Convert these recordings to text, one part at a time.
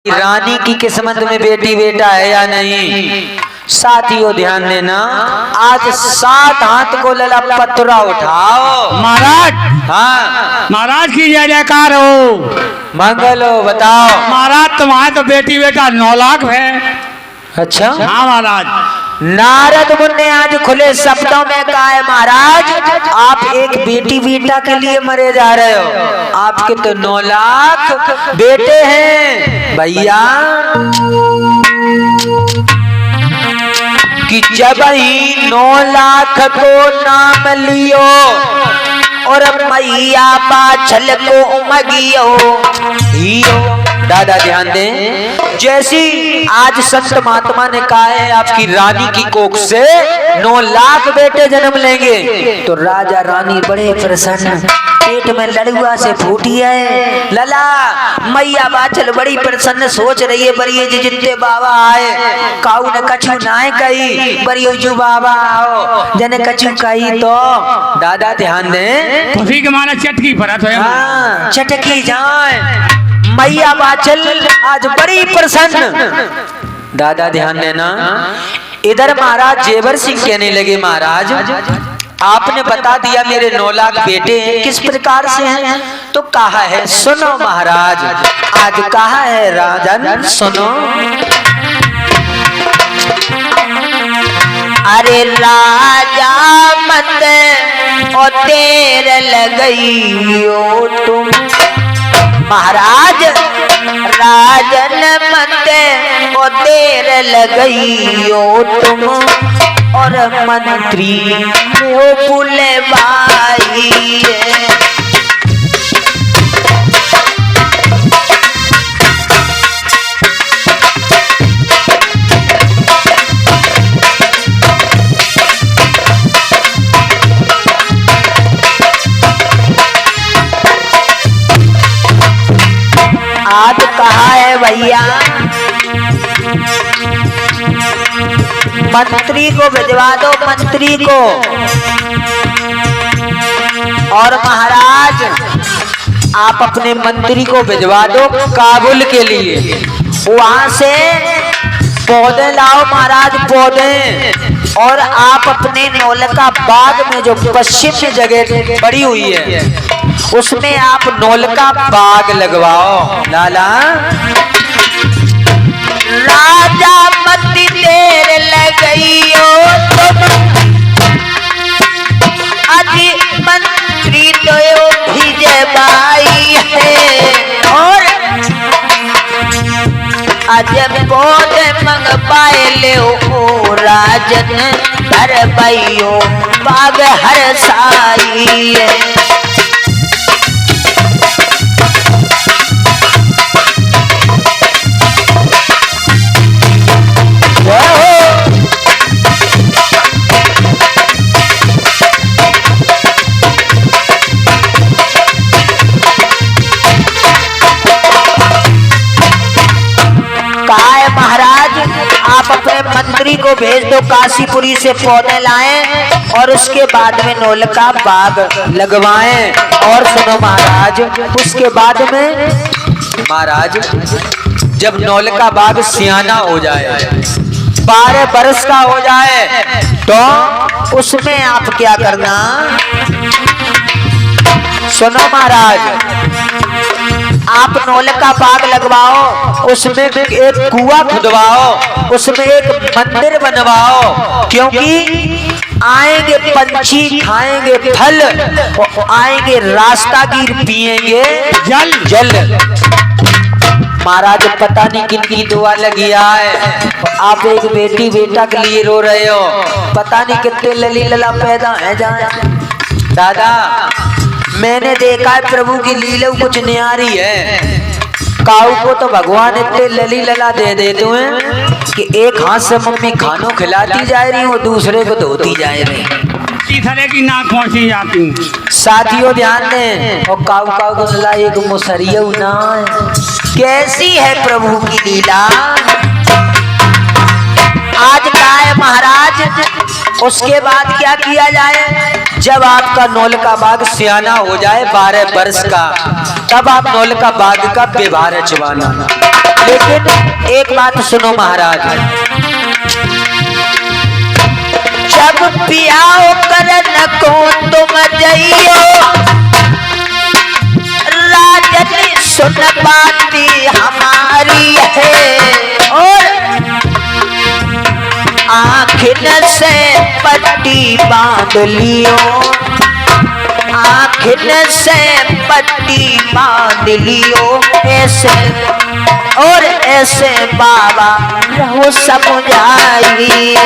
रानी की किस्मत में बेटी बेटा है या नहीं। साथियों ध्यान देना, आज 7 हाथ को लला पत्थरा उठाओ। महाराज, हाँ महाराज की जय जयकार हो। मंगल हो। बताओ महाराज, तुम्हारे तो बेटी बेटा 9 लाख है। अच्छा हाँ महाराज। नारद मुनि ने आज खुले शब्दों में कहा है, महाराज आप एक बेटी बेटा के लिए मरे जा रहे हो, आपके तो 9 लाख बेटे हैं भैया। कि जब ही 9 लाख को नाम लियो और मैया बाछल को उमगियो। दादा ध्यान दें, जैसी आज संत महात्मा ने कहा है आपकी रानी की कोख से 9 लाख बेटे जन्म लेंगे, तो राजा रानी बड़े प्रसन्न, पेट में लड़ुआ से फूटी है। लला मैया बाचल बड़ी प्रसन्न सोच रही है, बरिये जी जितने बाबा आए काऊ ने कछु नाय कही, बरियो जो बाबा आओ जने कछु कही। तो दादा ध्यान दें, उसी के माने चटकी भरत है। हाँ चटकी जाए मैया बाचल आज बड़ी प्रसन्न। दादा ध्यान देना, इधर महाराज जेवर सिंह कहने लगे, महाराज आपने बता दिया मेरे 9 लाख बेटे हैं, किस प्रकार से हैं? तो कहा है सुनो महाराज, आज कहा है राजन सुनो। अरे राजा मत और देर लगइयो तुम, महाराज राजन मत और देर लगइयो तुम, और मंत्री वो बुलवाई है। आज कहा है भैया मंत्री को भिजवा दो, मंत्री को। और महाराज आप अपने मंत्री को भिजवा दो काबुल के लिए, वहां से पौधे लाओ महाराज, पौधे। और आप अपने नौलखा बाग में जो पश्चिम में जगह पड़ी हुई है उसमें आप नौलखा बाग लगवाओ। लाला राजा मती देर लगइयो तुम, अजी मंत्री तो भिजवाई है। और अजब पौधे मंगवाए ले ओ राजन, कर बैयो बाग हर साई है। आप अपने मंत्री को भेज दो, काशीपुरी से पौधे लाएं और उसके बाद में नौलखा बाग लगवाएं। और सुनो महाराज, उसके बाद में महाराज जब नौलखा बाग सियाना हो जाए, 12 बरस का हो जाए, तो उसमें आप क्या करना, सुनो महाराज आप नौलखा बाग लगवाओ, उसमें एक कुआं खुदवाओ, उसमें एक मंदिर बनवाओ, क्योंकि आएंगे पंछी खाएंगे फल, आएंगे रास्तागीर पिएंगे जल। महाराज पता नहीं किन की दुआ लगी है, आप एक बेटी बेटा के लिए रो रहे हो, पता नहीं कितने लली लला पैदा है जाए। दादा मैंने देखा है प्रभु की लीला कुछ न्यारी है। काऊ को तो भगवान इतने लली लला दे देते हैं कि एक हाथ से मम्मी खानों खिलाती जा रही हो, दूसरे को धोती जा रही, तीसरे की नाक पहुंची जाती। साथियों ध्यान दें, और काऊ काऊ को लला एक मुसरिया ना, कैसी है प्रभु की लीला। आज का है महाराज, उसके बाद क्या किया जाए, जब आपका नौलखा बाग सियाना हो जाए 12 वर्ष का, तब आप नौलखा बाग का विवाह रचवाना। लेकिन एक बात सुनो महाराज, जब पियाओ करन को तुम जइयो, राजन सुन बाती हमारी है, और आँखिन से पट्टी बांध लियो, आँखिन से पट्टी बांध लियो ऐसे, और ऐसे बाबा रहो समझाइए।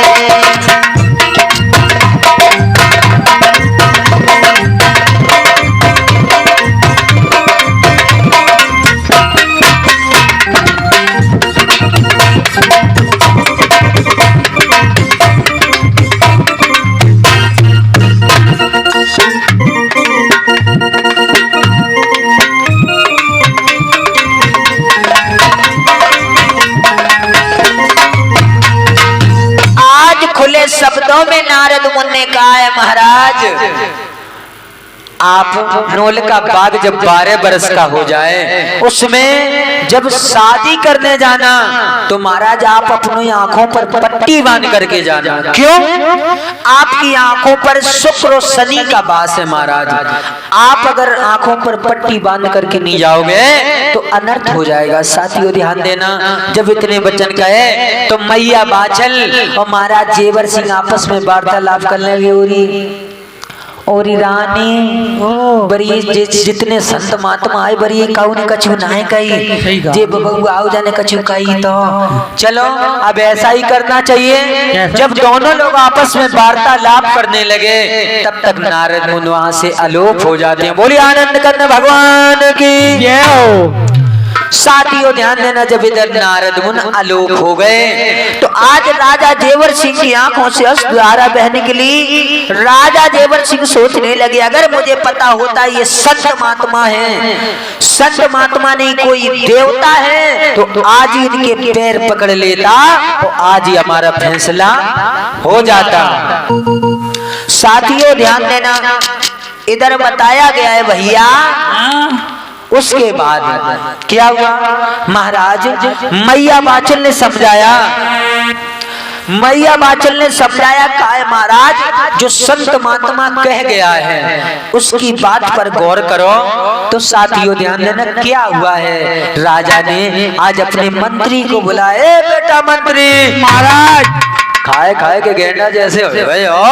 शब्दों में नारद मुनि ने कहा है, महाराज आप नौलखा बाग जब 12 बरस का हो जाए, उसमें जब शादी करने जाना तो महाराज आप अपनी आंखों पर पट्टी बांध करके जाना। क्यों? आपकी आंखों पर शुक्र और शनि का वास है महाराज। आप अगर आंखों पर पट्टी बांध करके नहीं जाओगे तो अनर्थ हो जाएगा। साथियों ध्यान देना, जब इतने वचन कहे तो मैया बाचल और महाराज जेवर सिंह आपस में वार्तालाप करने लगे। और रानी बड़ी जितने संत महात्मा आए बड़ी काउन कछु नाय कही, जे बबुआ आओ जाने कछु कही। तो चलो अब ऐसा ही करना चाहिए। जब दोनों लोग आपस में वार्तालाप करने लगे तब तक नारद मुनि वहां से अलोप हो जाते हैं। बोलिए आनंद करने भगवान की जय। साथियों ध्यान देना, जब इधर नारद मुनि आलोक हो गए तो आज राजा जेवर सिंह की आंखों से अश्रुधारा बहने के लिए राजा जेवर सिंह सोचने लगे, अगर मुझे पता होता ये संत महात्मा है, संत महात्मा नहीं कोई देवता है, तो आज ही इनके पैर पकड़ लेता तो आज ही हमारा फैसला हो जाता। साथियों ध्यान देना, इधर बताया गया है भैया। उसके बाद क्या हुआ महाराज, मैया बाचल ने समझाया, मैया बाचल ने समझाया कहा है महाराज जो संत महात्मा कह गया है उसकी बात पर गौर करो। तो साथियों ध्यान देना क्या हुआ है, राजा ने आज अपने मंत्री को बुलाया, बेटा मंत्री महाराज खाए खाए के गेंडा जैसे हो गए हो,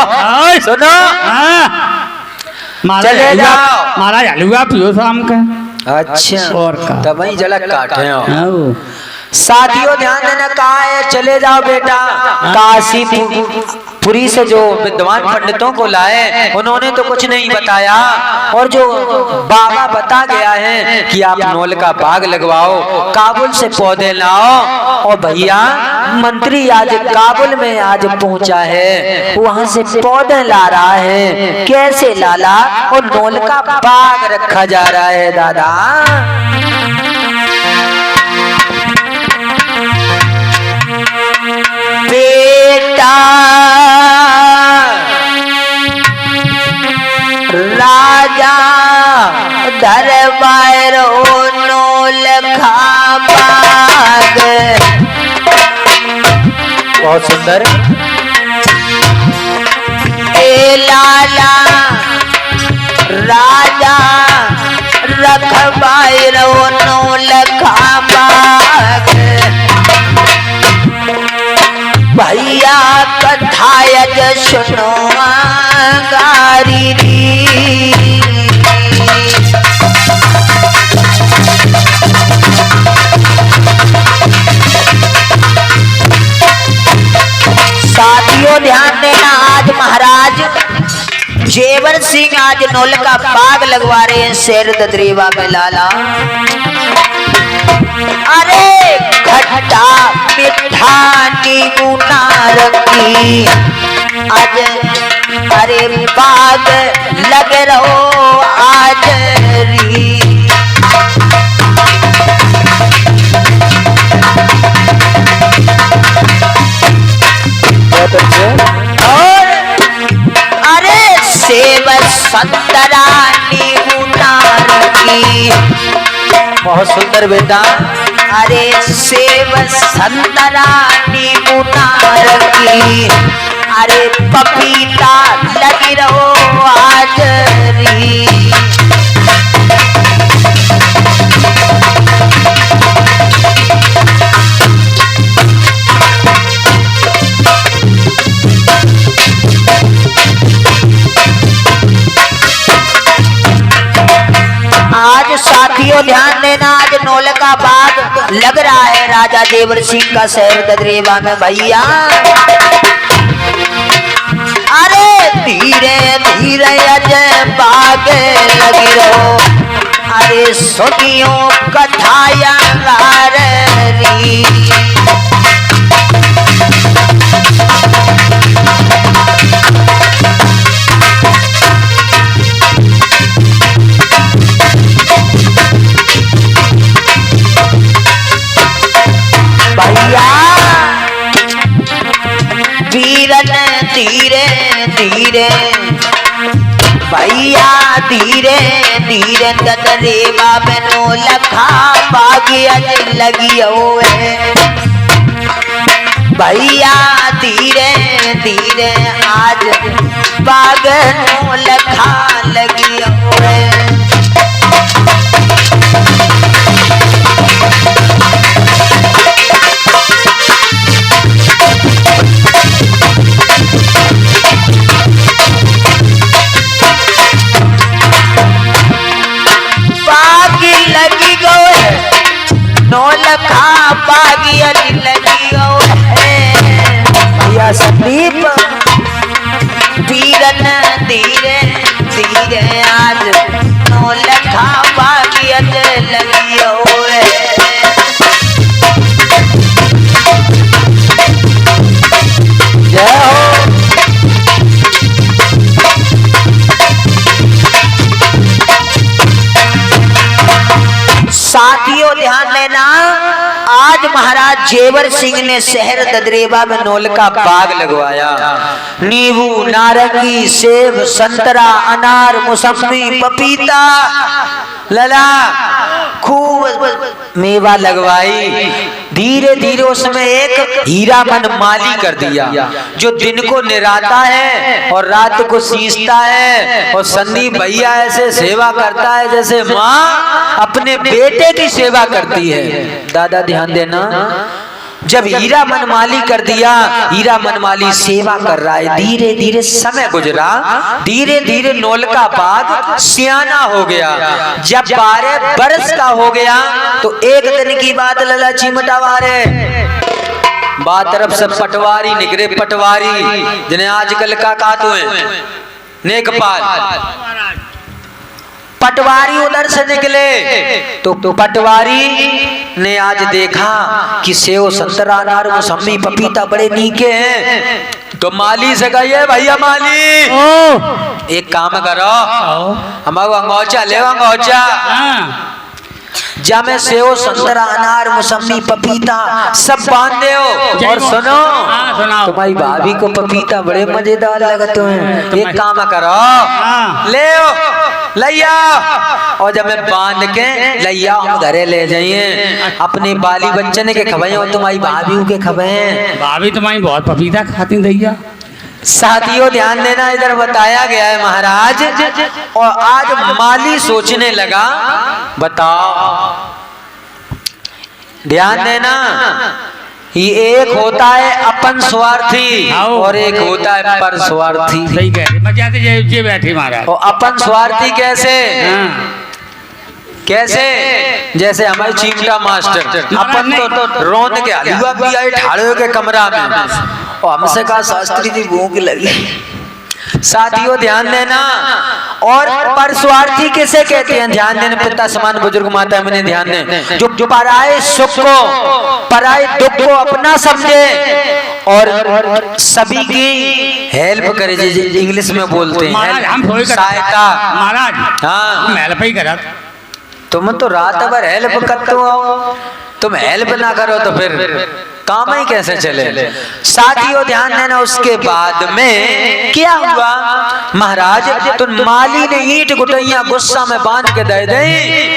सुनो चले जाओ महाराज हलवा पियो शाम का। अच्छा और का तब वही जलक काटे हो। साथियों ध्यान देना कहा है, चले जाओ बेटा काशीपुरी से जो विद्वान पंडितों को लाए उन्होंने तो कुछ नहीं बताया, और जो बाबा बता गया है कि आप नौलखा बाग लगवाओ, काबुल से पौधे लाओ। और भैया मंत्री आज काबुल में आज पहुंचा है, वहां से पौधे ला रहा है। कैसे लाला? और नौलखा बाग रखा जा रहा है दादा। बेटा राजा दरबार नौलखा बाग, बहुत सुंदर। ए लाला राजा रखवाए नौलखा बाग, भैया कथायज सुनो गारी री। साथियों ध्यान देना, आज महाराज जेवर सिंह आज नौलखा बाग लगवा रहे हैं शेर ददरीवा में लाला। अरे खट्टा मीठा नींबू नारंगी आज अरे बाग लग रहो आज री। और अरे सेब संतरा नींबू नारंगी बहुत सुंदर बेटा। अरे सेब संतरा नींबू नारंगी, अरे पपीता लगी रहो हाजरी। आज साथियों ध्यान देना, आज नौल का बाग लग रहा है राजा देवर सिंह का शहर ददरेवा में भैया। अरे धीरे धीरे अजय बाग लगी रहो, अरे सुनियो कथाया गारी। भैया वीरन धीरे धीरे, भैया धीरे धीरे ददरेवा में नो लखा बागिया लगी हुए। भैया धीरे धीरे आज बाग नो लखा लगी हुए। लगी गो नौलखा बागिया लगी गो भैया संदीप। वीरन धीरे धीरे आज नौलखा बागिया लगी गो। जय हो। साथियों ध्यान देना, आज महाराज जेवर सिंह ने शहर ददरेवा में नौल का बाग लगवाया। नींबू नारंगी सेब संतरा अनार मौसमी पपीता लला खूब मेवा लगवाई। धीरे धीरे उसमें एक हीरा मन माली कर दिया, जो दिन को निराता है और रात को सींचता है। और संदीप भैया ऐसे सेवा करता है जैसे माँ अपने बेटे की सेवा करती है। दादा ध्यान देना, जब हीरा मनमाली कर दिया, हीरा मनमाली सेवा कर रहा है। धीरे धीरे समय गुजरा, धीरे धीरे नौल का बाग सियाना हो गया। जब 12 बरस का हो गया तो एक दिन की बात लला चिमटावारे बात तरफ से पटवारी निकले। पटवारी जिन्हें आजकल का कातु है नेकपाल। पटवारी उधर से निकले तो पटवारी ने आज देखा कि सेव संतरा अनार मौसमी पपीता बड़े नीके हैं। तो माली से कहिए भैया माली एक काम करो, हमारे अंगोचा ले अंगोचा जब मैं सेव संतरा अनार मौसमी पपीता सब बांध दे हो। और सुनो तुम्हारी भाभी को पपीता बड़े मजेदार लगते हैं। एक काम करो ले लैया, और जब मैं बांध के लैया हम घरे ले जाइए अपने बाली बच्चन के खबे और तुम्हारी भाभी के खबे। भाभी तुम्हारी बहुत पपीता खाती दैया। साथियों ध्यान देना, इधर बताया गया है महाराज। और आज माली सोचने लगा, बताओ ध्यान देना, ये एक होता है अपन स्वार्थी और एक होता है पर स्वार्थी। सही कह रहे, मजा ये बैठे महाराज। और अपन स्वार्थी कैसे? कैसे? जैसे हमारे चिमटा मास्टर अपन तो रोन के हलवा भी आए ठाड़े के कमरा में और हमसे कहा शास्त्री जी भूख लगी। साथियों ध्यान देना, और परस्वार्थी किसे कहते हैं? ध्यान देना पिता समान बुजुर्ग माता मैंने ध्यान दें, जो पराये सुख को पराये दुख को अपना समझे और सभी की हेल्प करे, जैसे इंग्लिश में बोलते हैं सहायता। महाराज हाँ हम हेल्प ही करा। तुम तो रात भर हेल्प करते हो, तुम हेल्प ना करो तो फिर काम ही कैसे चले। साथियों ध्यान देना, उसके बाद में क्या हुआ महाराज, तो माली ने ईंट गुटैया गुस्सा में बांध के दे दे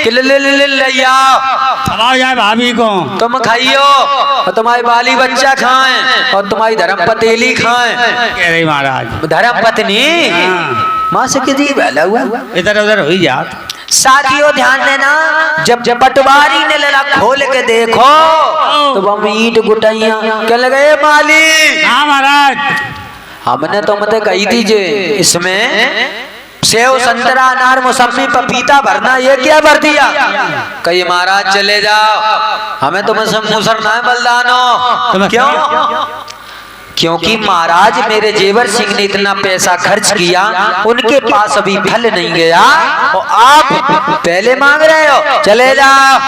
कि ले आओ, खवाओ जाए भाभी को, तुम खाइयो और तुम्हारे बाली बच्चा खाएं और तुम्हारी धर्म पतेली खाएं। कह रही महाराज धर्म पत्नी माँ से किसी बहला हुआ इधर उधर हो ही जात। साथियों ध्यान देना, जब पटवारी ने लला खोल के देखो तो हम ईंट गुटैया क्या लगे माली। हाँ महाराज, हमने तो मत कही थी जे इसमें सेव संतरा अनार मौसमी पपीता भरना, ये क्या भर दिया। कही महाराज चले जाओ, हमें तुम्हें सब मुसरना है बलदानो। क्यों? क्योंकि महाराज मेरे जेवर सिंह ने इतना पैसा खर्च किया, उनके पास अभी फल नहीं गया और आप पहले मांग रहे हो, चले जाओ।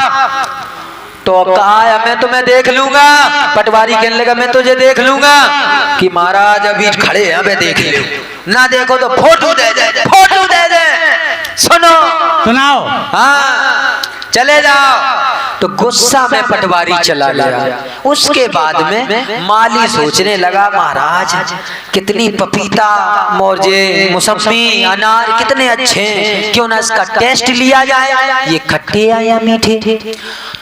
तो कहा है मैं तुम्हें देख लूंगा। पटवारी कहने लगा मैं तुझे देख लूंगा। कि महाराज अभी खड़े हैं, मैं देख लूं, ना देखो तो फोटो दे दे, फोटो दे दे। सुनो सुनाओ। हाँ चले जाओ। तो गुस्सा में पटवारी चला गया। उसके बाद में माली सोचने लगा महाराज कितनी पपीता मोरजे मौसमी अनार कितने अच्छे हैं, क्यों ना इसका टेस्ट लिया जाए, ये खट्टे या मीठे।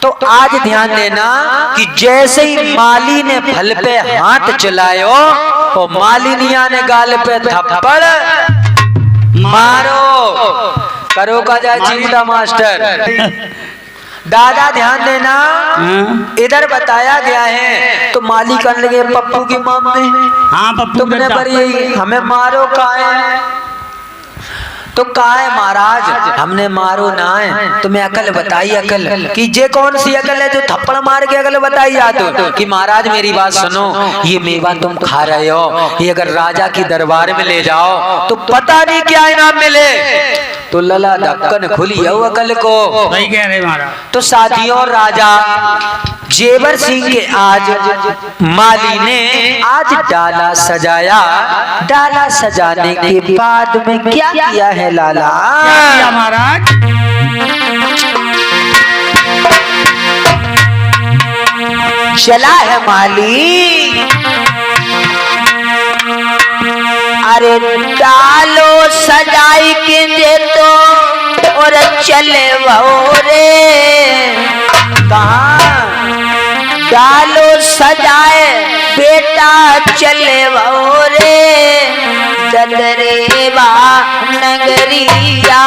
तो आज ध्यान देना कि जैसे ही माली ने फल पे हाथ चलायो और मालिनिया ने गाल पे थप्पड़ मारो, करो का जाए चिंता मास्टर। दादा ध्यान देना, इधर बताया गया है तो माली करने लगे पप्पू की मामे, हाँ पप्पू तुमने पर यही हमें मारो काहे। तो काहे महाराज हमने मारो ना है, तुम्हें अकल बताई अकल कि जे कौन सी अकल है जो थप्पड़ मार के अकल बताई जाती। कि महाराज मेरी बात सुनो, ये मेवा तुम खा रहे हो, ये अगर राजा की दरबार में ले जाओ तो पता नहीं क्या इनाम मिले। तो लला ढक्कन खुली है अकल को। सही कह रहे महाराज। तो साथियों राजा जेवर सिंह के आज माली ने आज डाला सजाया। डाला सजाने के बाद में क्या किया है लाला? क्या किया महाराज? चला है माली, अरे डालो सजाई के दे तो और चले वो रे। कहाँ डालो सजाए बेटा चले वो रे, ददरेवा नगरिया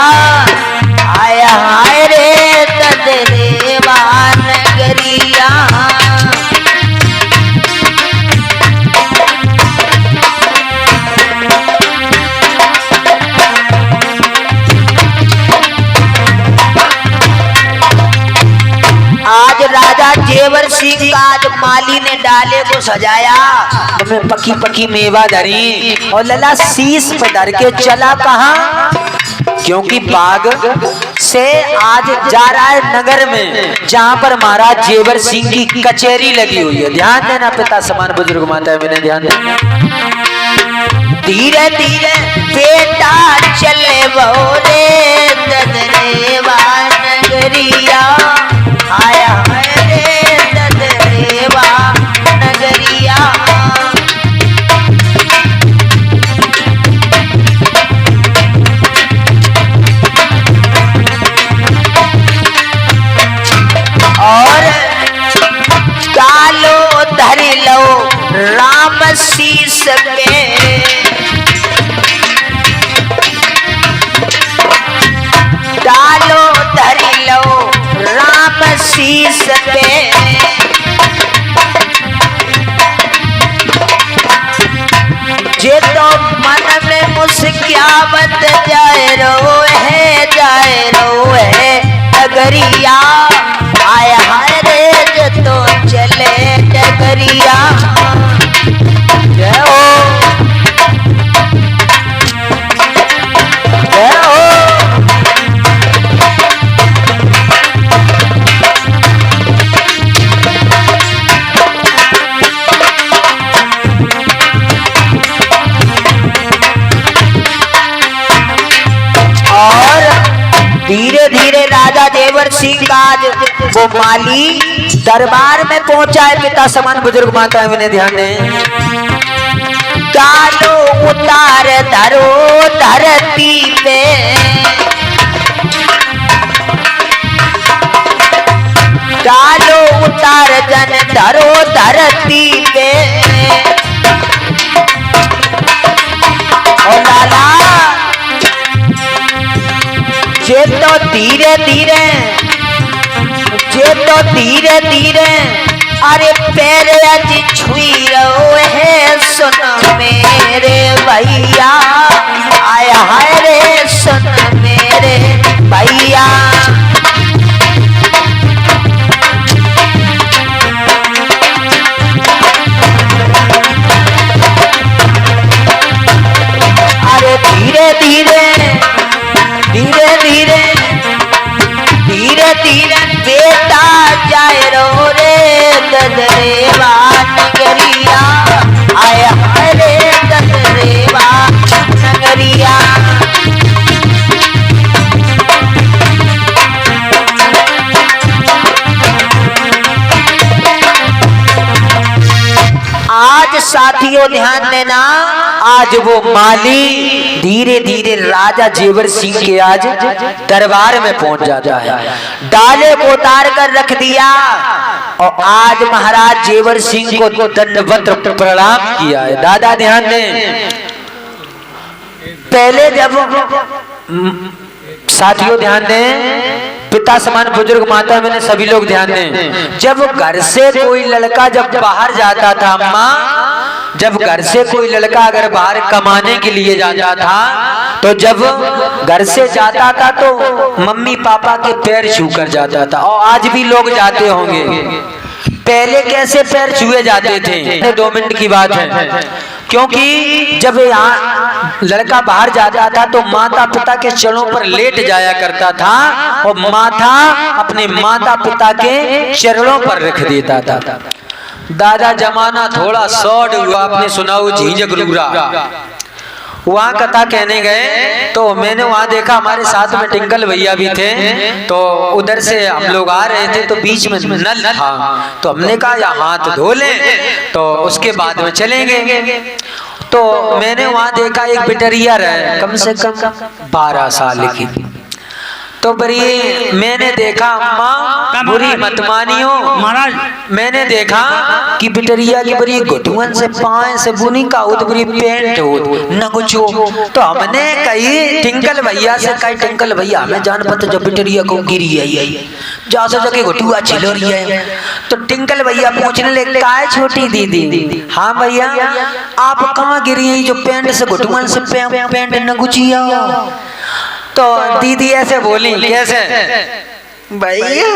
आया हाय रे, ददरेवा नगरिया। आज राजा जेवर सिंह का आज माली ने डाले को सजाया, तुम्हें पकी पकी मेवा धरी और लला शीश पे धर के चला कहाँ? क्योंकि बाग से आज जा रहा है नगर में, जहाँ पर महाराज जेवर सिंह की कचहरी लगी हुई है। ध्यान देना पिता समान बुजुर्ग माता, मैंने ध्यान देना। धीरे धीरे बेटा चले वो रे, ददरेवा नगरिया आया है रे, ददरेवा नगरिया। और डालो धर लो राम शीस पे, डालो धर लो राम शीस पे, जे तो मन में मुस्कियावत जाए रो है डगरिया आया है रे, जे तो चले डगरिया। जय हो जय हो। धीरे धीरे राजा जेवर सिंह का आज वो माली दरबार में पहुंचा है। पिता समान बुजुर्ग माता मैंने ध्यान दें। डालो उतार धरो धरती पे, डालो उतार जन धरो धरती पे। ओ लाला जे तो धीरे धीरे, जे तो धीरे धीरे अरे पैर अज छुई रहो है सुन मेरे भैया, आया है रे सुन मेरे भैया। अरे धीरे धीरे धीरे धीरे धीरे धीरे बेटा जाए रो रे ददरेवा नगरिया, आया रे ददरेवा नगरिया। आज साथियों ध्यान देना, आज वो माली धीरे धीरे राजा जेवर सिंह के आज दरबार में पहुंच जाता है। डाले को उतार कर रख दिया और आज महाराज जेवर सिंह को दंडवत प्रणाम किया है। दादा ध्यान दें, पहले जब साथियों ध्यान दें, पिता समान बुजुर्ग माता मैंने सभी लोग ध्यान दें, जब घर से कोई लड़का जब बाहर जाता था, अम्मा जब घर से कोई लड़का अगर बाहर कमाने के लिए जाता था, तो जब घर से जाता था तो मम्मी पापा के पैर छू कर जाता था। और आज भी लोग जाते होंगे, पहले कैसे पैर छुए जाते थे? 2 मिनट की बात है, क्योंकि जब यहाँ लड़का बाहर जाता था तो माता पिता के चरणों पर लेट जाया करता था और माथा अपने माता पिता के चरणों पर रख देता था। दादा जमाना थोड़ा शॉर्ट हुआ, आपने सुना वो झींझक रूरा, वहाँ कथा कहने गए तो मैंने वहाँ देखा, हमारे साथ में टिंकल भैया भी थे, तो उधर से हम लोग आ रहे थे तो बीच में नल था, तो हमने कहा या हाथ धो लें तो उसके बाद में चलेंगे। तो मैंने वहाँ देखा एक बिटरिया रहे कम से कम 12 साल की, तो बड़ी मैंने देखा, अम्मा बुरी मत मानियो महाराज, मैंने देखा कि बिटरिया की बड़ी घुटुअन से पाए से बुनी का उत बड़ी पेंट हो न कुछ हो। तो हमने कही टिंकल भैया से, कही टिंकल भैया हमें जान पता जब बिटरिया को गिरी है जा सो जगह घुटुआ छिलो रही है। तो टिंकल भैया पूछने लगे का है छोटी दीदी? हाँ भैया आप कहाँ गिरी है जो पेंट से घुटुअन से पेंट न गुचिया? तो दीदी ऐसे बोली, कैसे भैया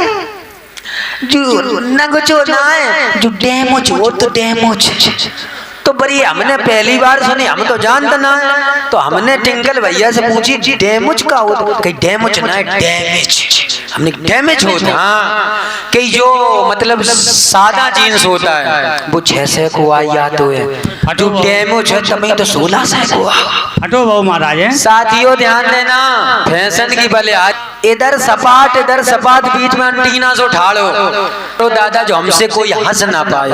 जो नगचो ना है जो डेमोच हो तो डेमोच। तो बड़ी हमने पहली बार सुनी, हम तो जानते ना है, तो हमने टिंकल भैया से पूछी डेमोच का हो? तो कहीं डेमोच ना है डैमेज, हमने डैमेज होता हाँ, कि जो मतलब सादा जीन्स होता है वो 600 को आया तो है, जो डैमेज है तभी तो 1600 को। हटो बहु महाराज है। साथियों ध्यान देना, फैशन की भले आज इधर सपाट बीच में अंटीना से ठाड़ो तो दादा जो हमसे कोई हंस ना पाए।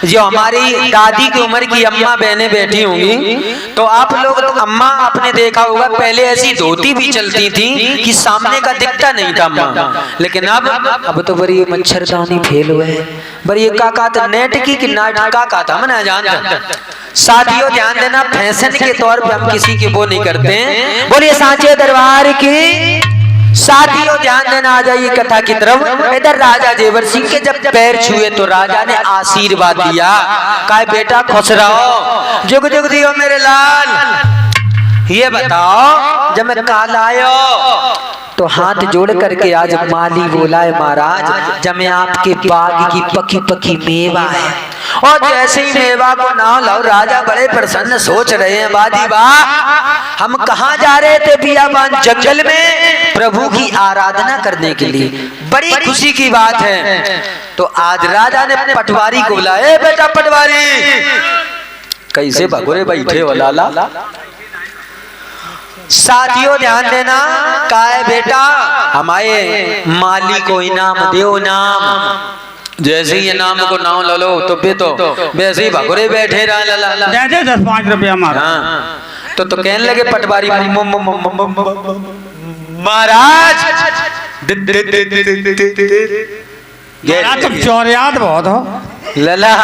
जो हमारी दादी की उम्र की अम्मा बहनें बैठी होंगी तो आप लोग अम्मा आपने देखा होगा पहले ऐसी धोती भी चलती थी कि सामने का दिखता नहीं था अम्मा, लेकिन अब तो बड़ी मच्छरदानी फेल हुए हैं, बड़ी का नेट की नाट का था मैं जानता। साथियों ध्यान देना, फैशन के तौर पे हम किसी की वो नहीं करते हैं। बोलिए सांचे दरबार की। साथियों ध्यान देना, आ जाइए कथा की तरफ। इधर राजा जेवर सिंह के जब पैर छुए तो राजा ने आशीर्वाद दिया, कहा बेटा खुश रहो, जुग जुग दियो मेरे लाल। ये बताओ जब मैं काल आयो तो हाथ जोड़ करके आज माली बोला है महाराज जब मैं आपके बाग की पकी पकी मेवा है, और जैसे ही मेवा को नाम लाओ राजा बड़े प्रसन्न सोच रहे हैं वादी वाह हम कहाँ जा रहे थे बियाबान जंगल में प्रभु की आराधना करने के लिए, बड़ी खुशी की बात है। तो आज राजा ने पटवारी को बुलाया, बेटा पटवारी कैसे भगोरे बैठे हो लाला, साथियों ध्यान देना, का है बेटा हमारे माली को इनाम दो नाम। जैसे ही इनाम को नाम लो लो तो वैसे ही भगोरे बैठे रहा ला दे दे 10-5 रुपया हमारा। हाँ तो कहने लगे पटवारी महाराज तुम चौरियात बहुत हो। लला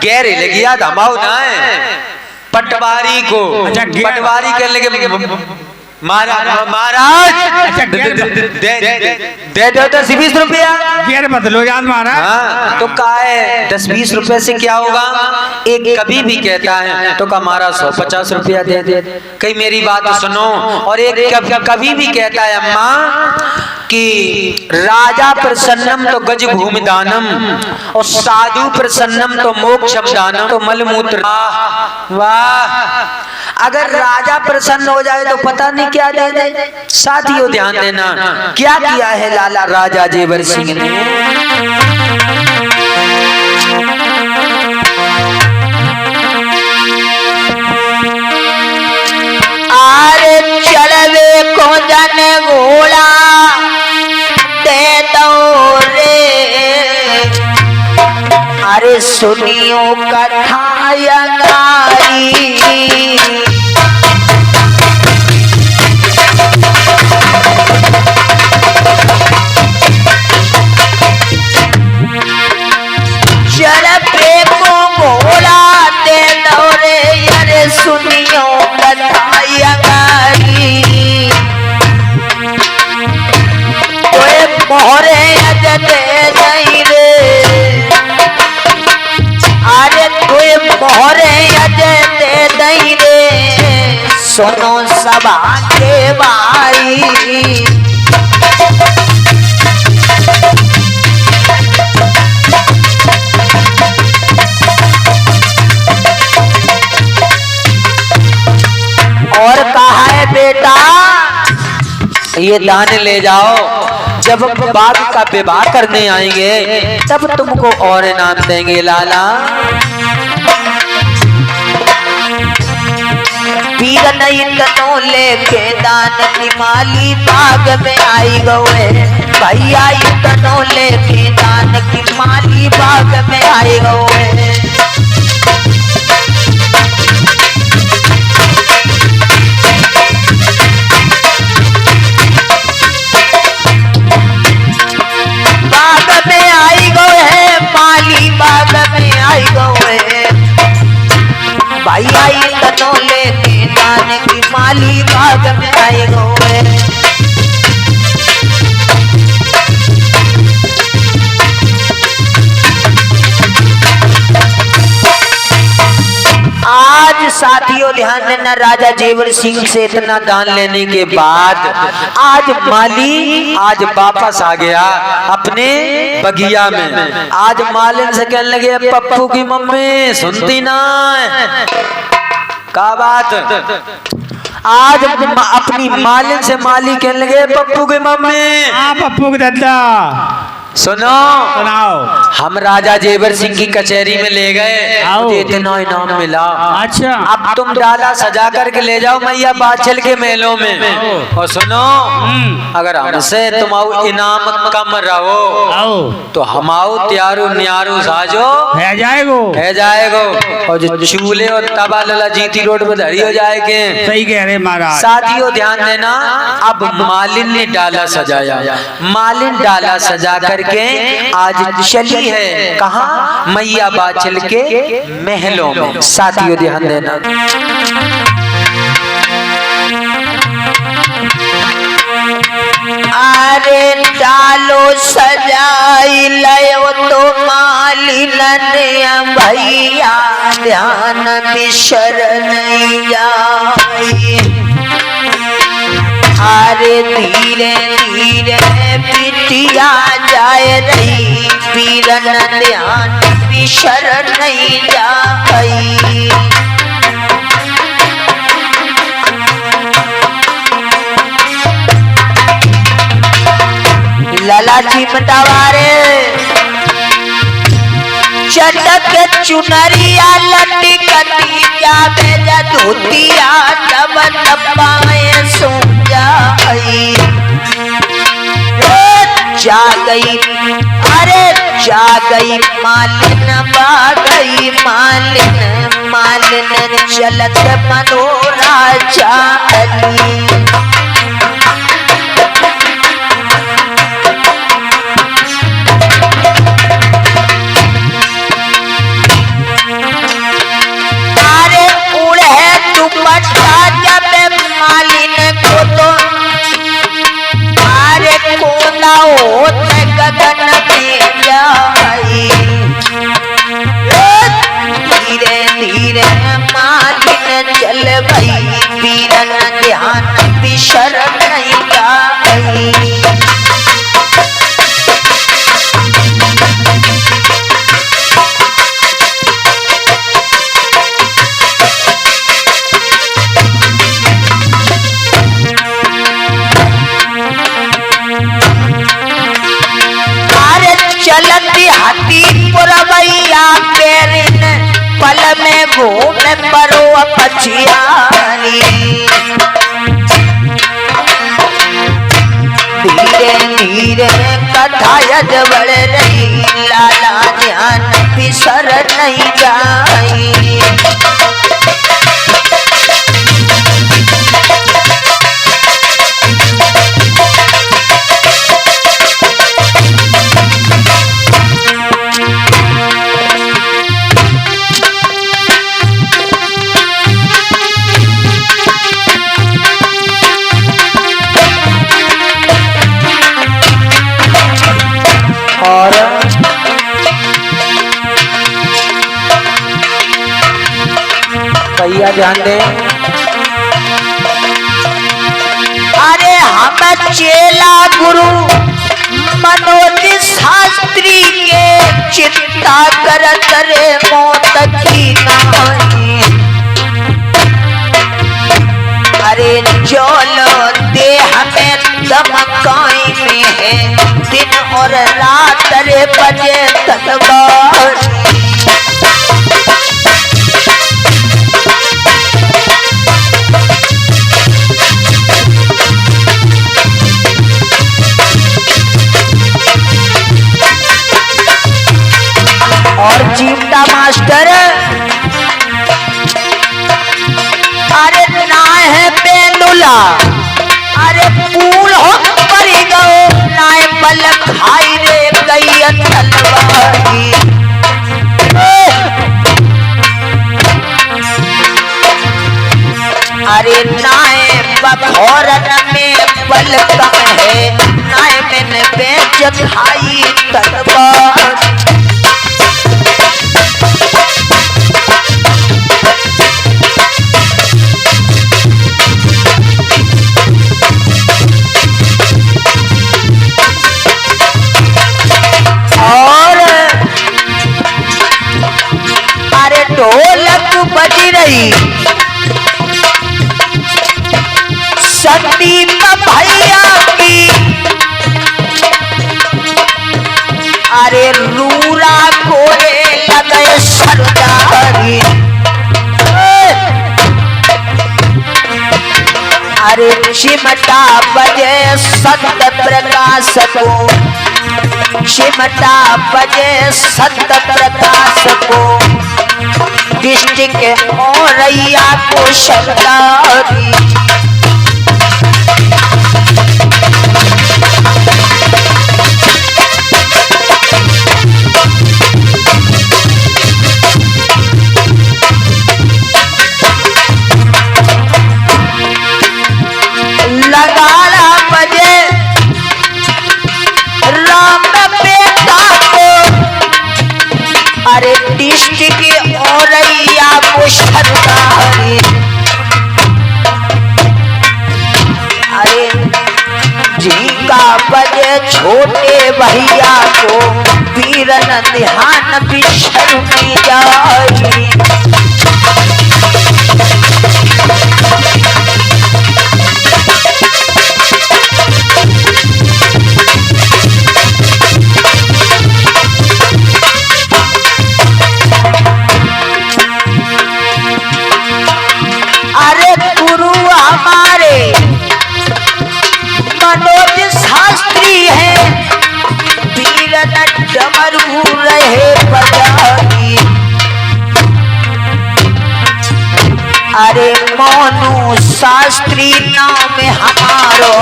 गहरे लगी याद हमाऊ ना है पटवारी को। अच्छा, पटवारी कहने लगे महाराज दे दो 10-20 रुपया। गेर बदलो याद मारा। हाँ तो का है 10-20 रुपए से क्या होगा। एक कभी भी कहता है तो का हमारा 150 रुपया दे दे। कहीं मेरी बात सुनो। और एक कभी भी कहता है अम्मा कि राजा प्रसन्नम तो गज भूमि दानम और साधु प्रसन्नम तो मोक्षम दानम तो मलमूत्र। वाह अगर राजा प्रसन्न हो जाए तो पता नहीं क्या दे दे। साथियों ध्यान देना, क्या किया है लाला राजा जेवर सिंह ने। आरे चलवे को जन घोड़ा दे दो रे। अरे सुनियो कथा यंगारी। सुनियो कथा यंगारी। कोई मोहरे अज दे दई रे। अरे कोई मोहरे अज दे दई रे। सुनो सभा के भाई। और कहा है बेटा ये दान ले जाओ, जब बाग का विवाह करने आएंगे तब तुमको और इनाम देंगे लाला। पीर नहीं तनो लेके दान की माली बाग में आई गए। भैया तनो लेके दान की माली बाग में आई गए। बाग में आई गए। भैया तनो लेके दान की माली बाग में आई गए। आज साथियों ध्यान देना, राजा जेवर सिंह से इतना दान लेने के बाद आज माली आज वापस आ गया अपने बगिया में। आज मालिन से कहने लगे पप्पू की मम्मी सुनती ना का बात। आज अपनी मालिन से माली कहने लगे पप्पू की मम्मी। हाँ पप्पू के दादा सुनो सुनाओ। हम राजा जेवर सिंह की कचहरी में ले गए, मुझे इतना इनाम मिला। अच्छा अब तुम डाला सजा करके ले जाओ मैया बाछल के मेलों में। और सुनो अगर हमसे तुम इनाम कम रहो तो हम त्यारू न्यारू साजो है जाएगो। और जो चूल्हे और तवा लला जीती रोड पर धरी हो जाएगे। सही कह रहे महाराज। साथियों ध्यान देना, अब मालिन ने डाला सजाया। मालिन डाला सजा करके आज चली है कहाँ, मैया बाछल के महलों में। साथियों ध्यान देना, अरे डालो सजाई लयो तो मालिन भैया ध्यान बिसर नहीं जाई। अरे धीरे धीरे बिटिया जाए रही, पीरन ध्यान बिसर नहीं जाई। लला चिमटावारे चटक चुनरिया लटकती जावे धोतिया जब पाए सो जाई जा गई अरे जा गई मालिन बागई मालिन मालिन चलत मनोरा चाली गगन में जाई धीरे धीरे मालिन चल गई वीरन ध्यान बिसर नहीं गई चलती हाथी पुरवैया पेरिन पल में घूम परो पछियारी धीरे धीरे कथा बढ़ रही लाला ध्यान बिसर नहीं जाई और भैया ध्यान दे अरे हम चेला गुरु मनोज शास्त्री के चिंता करत रे मौत की नहीं अरे जोलो देह में दमकाई में है दिन और रात रे बजे तलवार और जीवता मास्टर अरे ना है बेलुला अरे पूल हो परी गो नाय बल खाई रे गई तलवारी अरे नाय बखौरन में बल कम है नाय मैंने बेच खाई तलवार ढोलक बज रही संदीप भैया की अरे रूरा कोरे लगे सरदारी अरे चिमटा बजे संत प्रकाश को चिमटा बजे संत प्रकाश को डिस्ट्रिक्ट औरैया को सरदारी लगाना बजे राम बेटा को अरे डिस्ट्रिक्ट औरैया को सरदारी अरे झीका बजे छोटे भैया को वीरन ध्यान बिसर नहीं जाई डमरू रहे बजाई। अरे मोनू शास्त्री नाम हमारो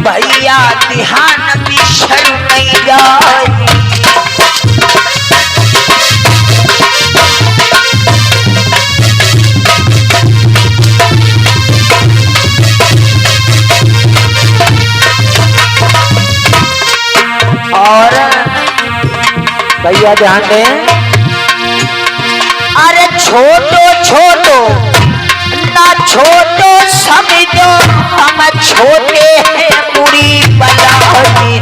भैया ध्यान बिछड़ नहीं जाई। और भैया ध्यान दें, अरे छोटो छोटो ना छोटो समझो हम छोटे हैं पूरी बलाही।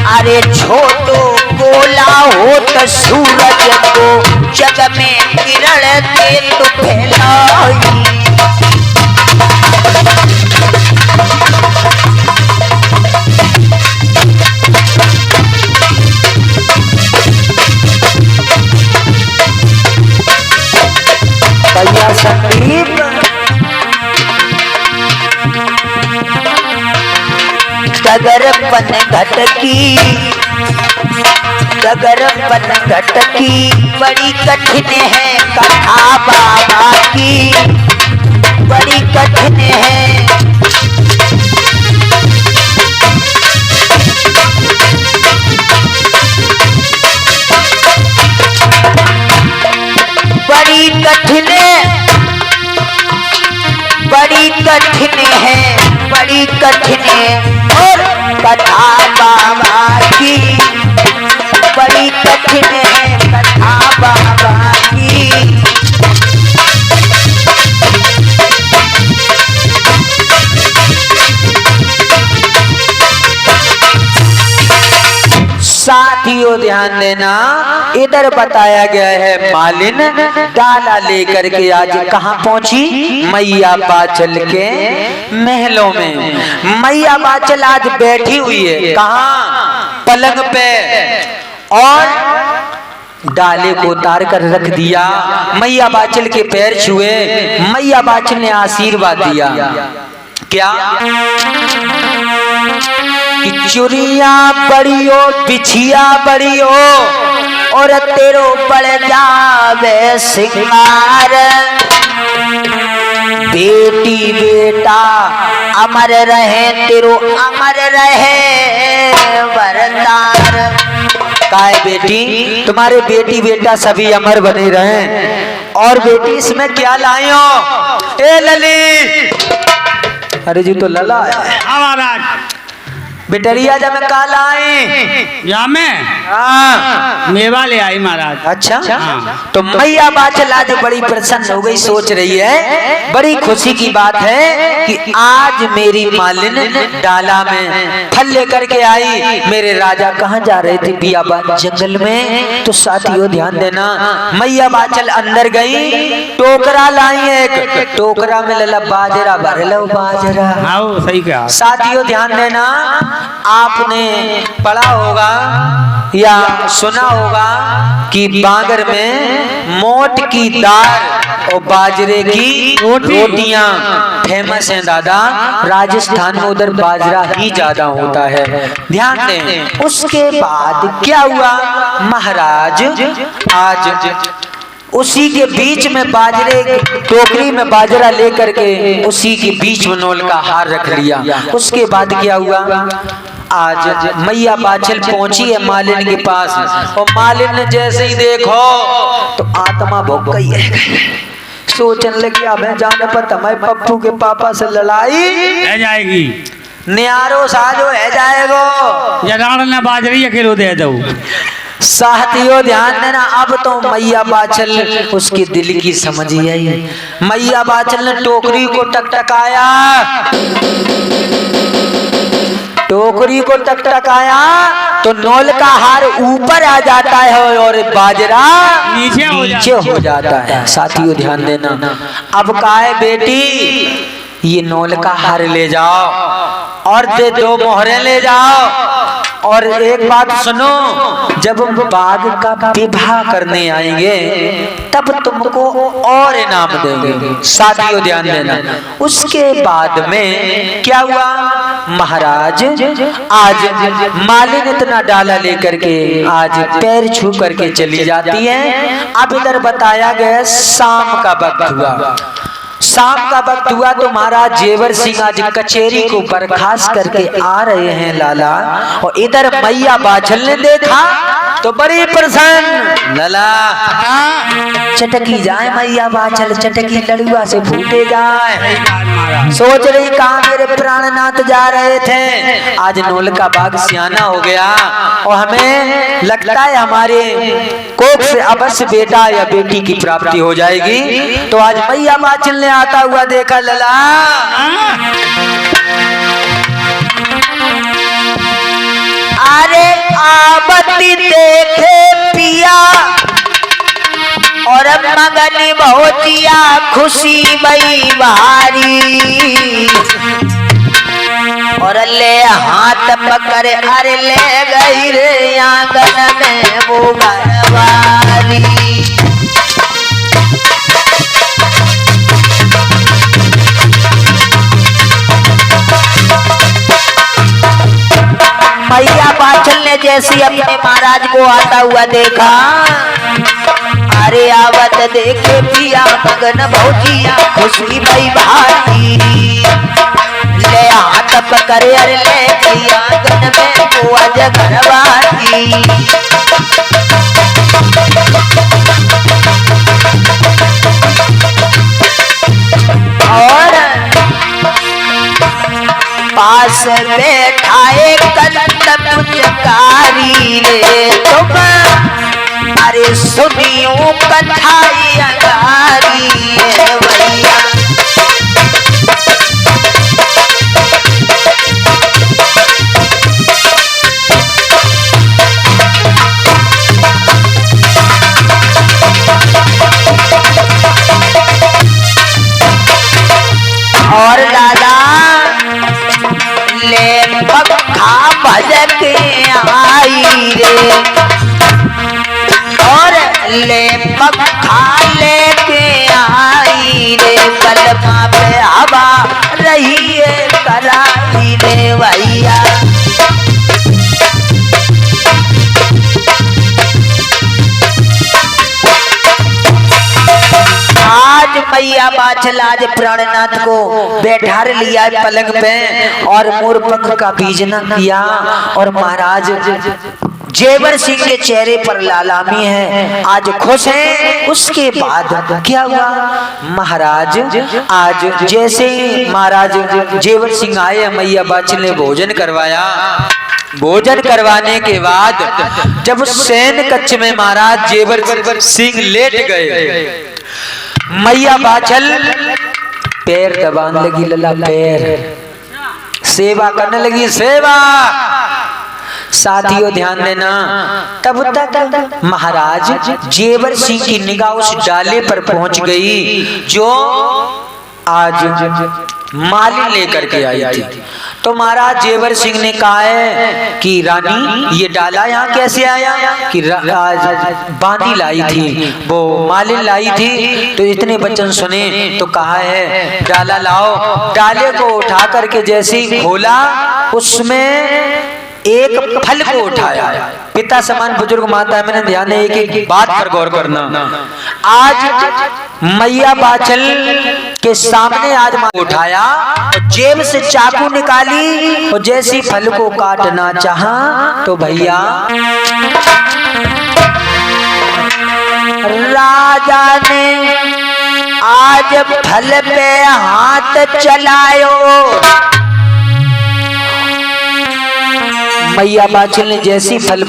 अरे छोटो गोला हो तो सूरज को जग में किरण दे तो फैलाई। भैया संदीप डगर पन घटकी, डगर पन घटकी बड़ी कठिन है कथा बाबा की, बड़ी कठिन है। बड़ी कठिन बड़ी कठिन है, बड़ी कठिन है और कथा बाबा की, बड़ी कठिन है कथा बाबा की। साथियों ध्यान देना, इधर बताया गया है मालिन डाला लेकर के आज कहाँ पहुंची? मैया बाचल के महलों में। मैया बाचल आज बैठी हुई है कहाँ? पलंग पे, और डाले को उतार कर रख दिया। मैया बाचल के पैर छुए, मैया बाचल ने आशीर्वाद दिया। क्या? कि चुरिया बड़ी हो बिछिया बड़ी हो और तेरो पड़ जावे सिंगार। बेटी बेटा अमर रहे तेरो अमर रहे वरदार। काय बेटी तुम्हारे बेटी बेटा सभी अमर बने रहे। और बेटी इसमें क्या लाए हो? ए लली, अरे जी तो लला है महाराज। बेटरिया जब मैं काल आए या मैं मेवा ले आई महाराज। अच्छा हाँ। तो मैया बाचल आज बड़ी प्रसन्न हो गई, सोच रही है बड़ी खुशी की बात है कि आज मेरी मालिन डाला में फल लेकर के आई। मेरे राजा कहाँ जा रहे थे? बियाबान जंगल में। तो साथियों ध्यान देना, मैया बाचल अंदर गई, टोकरा लाई, एक टोकरा में लला बाजरा भर लो बाजरा। हाँ सही कहा। साथियों ध्यान देना, आपने पढ़ा होगा या सुना होगा कि बांगर में मोट की दाल और बाजरे की रोटियां फेमस हैं दादा। राजस्थान में उधर बाजरा ही ज्यादा होता है। ध्यान दें, उसके बाद क्या हुआ? महाराज आज उसी के बीच में बाजरे टोकरी में बाजरा लेकर के उसी के बीच में नौल का हार रख लिया। उसके बाद क्या हुआ? आज मैया बाचल पहुंची है मालिन के पास, और मालिन ने जैसे ही देखो तो आत्मा भोग गई है। सोचने लगी अब जाने पर तुम्हारे पप्पू के पापा से लड़ाई रह जाएगी। न्यारो साजो है जाएगो या राण ने बाजरी अकेलो दे दो। साथियों ध्यान देना, अब तो मैया बाचल उसके दिल की समझी आई। मैया बाचल ने टोकरी को टकटकाया, टोकरी को टकटकाया तो नौल का हार ऊपर आ जाता है और बाजरा नीचे हो जाता है। साथियों ध्यान देना, अब का है बेटी ये नौल का हार ले जाओ और दे दो मोहरे ले जाओ और एक बात सुनो, जब बाघ का विवाह करने आएंगे तब तुमको और इनाम देंगे। साथियों ध्यान देना। उसके बाद में क्या हुआ, महाराज आज मालिन इतना डाला लेकर के आज पैर छू करके चली जाती है। अब इधर बताया गया शाम का वक्त हुआ। शाम का वक्त हुआ तो महाराज जेवर सिंह आज कचेरी को बर्खास्त करके आ रहे हैं लाला। और इधर मैया बाछल ने देखा तो बड़ी प्रसन्न, लाला चटकी जाए मैया बाछल, चटकी लड़ुआ से फूटे जाए। सोच रही कहा मेरे प्राणनाथ जा रहे थे, आज नोल का बाग सियाना हो गया और हमें लगता है हमारे कोख से अवश्य बेटा या बेटी की प्राप्ति हो जाएगी। तो आज मैया बाछल ने आता हुआ देखा लला। अरे आवती देखे पिया और मगन बहुतिया खुशी बई भारी। और ले हाथ पकड़ अरे ले गई रे आंगन में वो घरवाली। मैया बाछल ने जैसी अपने महाराज को आता हुआ देखा, अरे आवत देखे पिया मगन भौजिया खुशी भई भारी। ले हाथ पकड़े अरे ले गई आंगन में वो आज घरवाली। और पास बैठाए कलंद पुचकारी रे तुम, अरे सुनियो कथाई अंगारी भैया। और लाला ले पक्खा भजक आई रे, और ले पक्खा लेके आई रे। कलमा पे हवा रही है कराई रे भैया। आज मैया बाछल आज प्राणनाथ को बैठा लिया पलंग पे और मोर पंख का बीजना किया। और महाराज जेवर सिंह के चेहरे पर लालामी है, आज खुश हैं। उसके बाद क्या हुआ, महाराज आज जैसे ही महाराज जेवर सिंह आए, मैया बाछल ने भोजन करवाया। भोजन करवाने के बाद जब सैन कक्ष में महाराज जेवर सिंह लेट गए, मैया बाछल पैर दबाने लगी, लला पैर सेवा करने लगी, सेवा। साथियों ध्यान देना, तब तक महाराज जेवर सिंह की निगाह उस डाले पर पहुंच गई जो आज माली लेकर के आई थी। तो महाराज जेवर सिंह ने कहा है कि रानी ये डाला यहाँ कैसे आया, कि आज बांदी लाई थी, वो मालिन लाई थी। तो इतने वचन सुने तो कहा है डाला लाओ। डाले को उठा करके जैसे ही खोला, उसमें एक फल को उठाया। पिता समान बुजुर्ग माता है, मैंने ध्यान एक एक बात पर गौर करना। आज मैया बाछल के सामने आज उठाया, जेब से चाकू निकाली और जैसी फल को काटना चाहा तो भैया राजा ने आज फल पे हाथ चलायो। मैया बाछल ने जैसी फल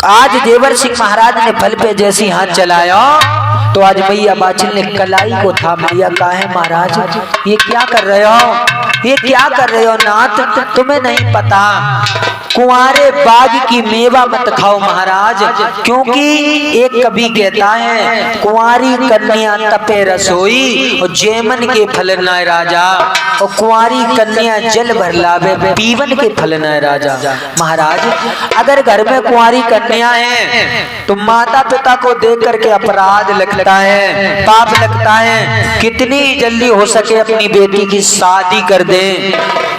आज जेवर सिंह महाराज ने फल पे जैसी हाथ चलाया तो आज मैया बाचल ने कलाई को था मैया कहा है महाराज ये क्या कर रहे हो, ये क्या कर रहे हो नाथ, तुम्हें नहीं पता कुंवारे बाग की मेवा मत खाओ महाराज, क्योंकि एक कवि कहता है कुंवारी कन्या तपे रसोई और जेमन के फल न राजा, और कुंवारी कन्या जल भर लावे पीवन के फल न राजा। महाराज अगर घर में कुंवारी कन्या है तो माता पिता को देख करके अपराध लगता है, पाप लगता है, कितनी जल्दी हो सके अपनी बेटी की शादी कर दें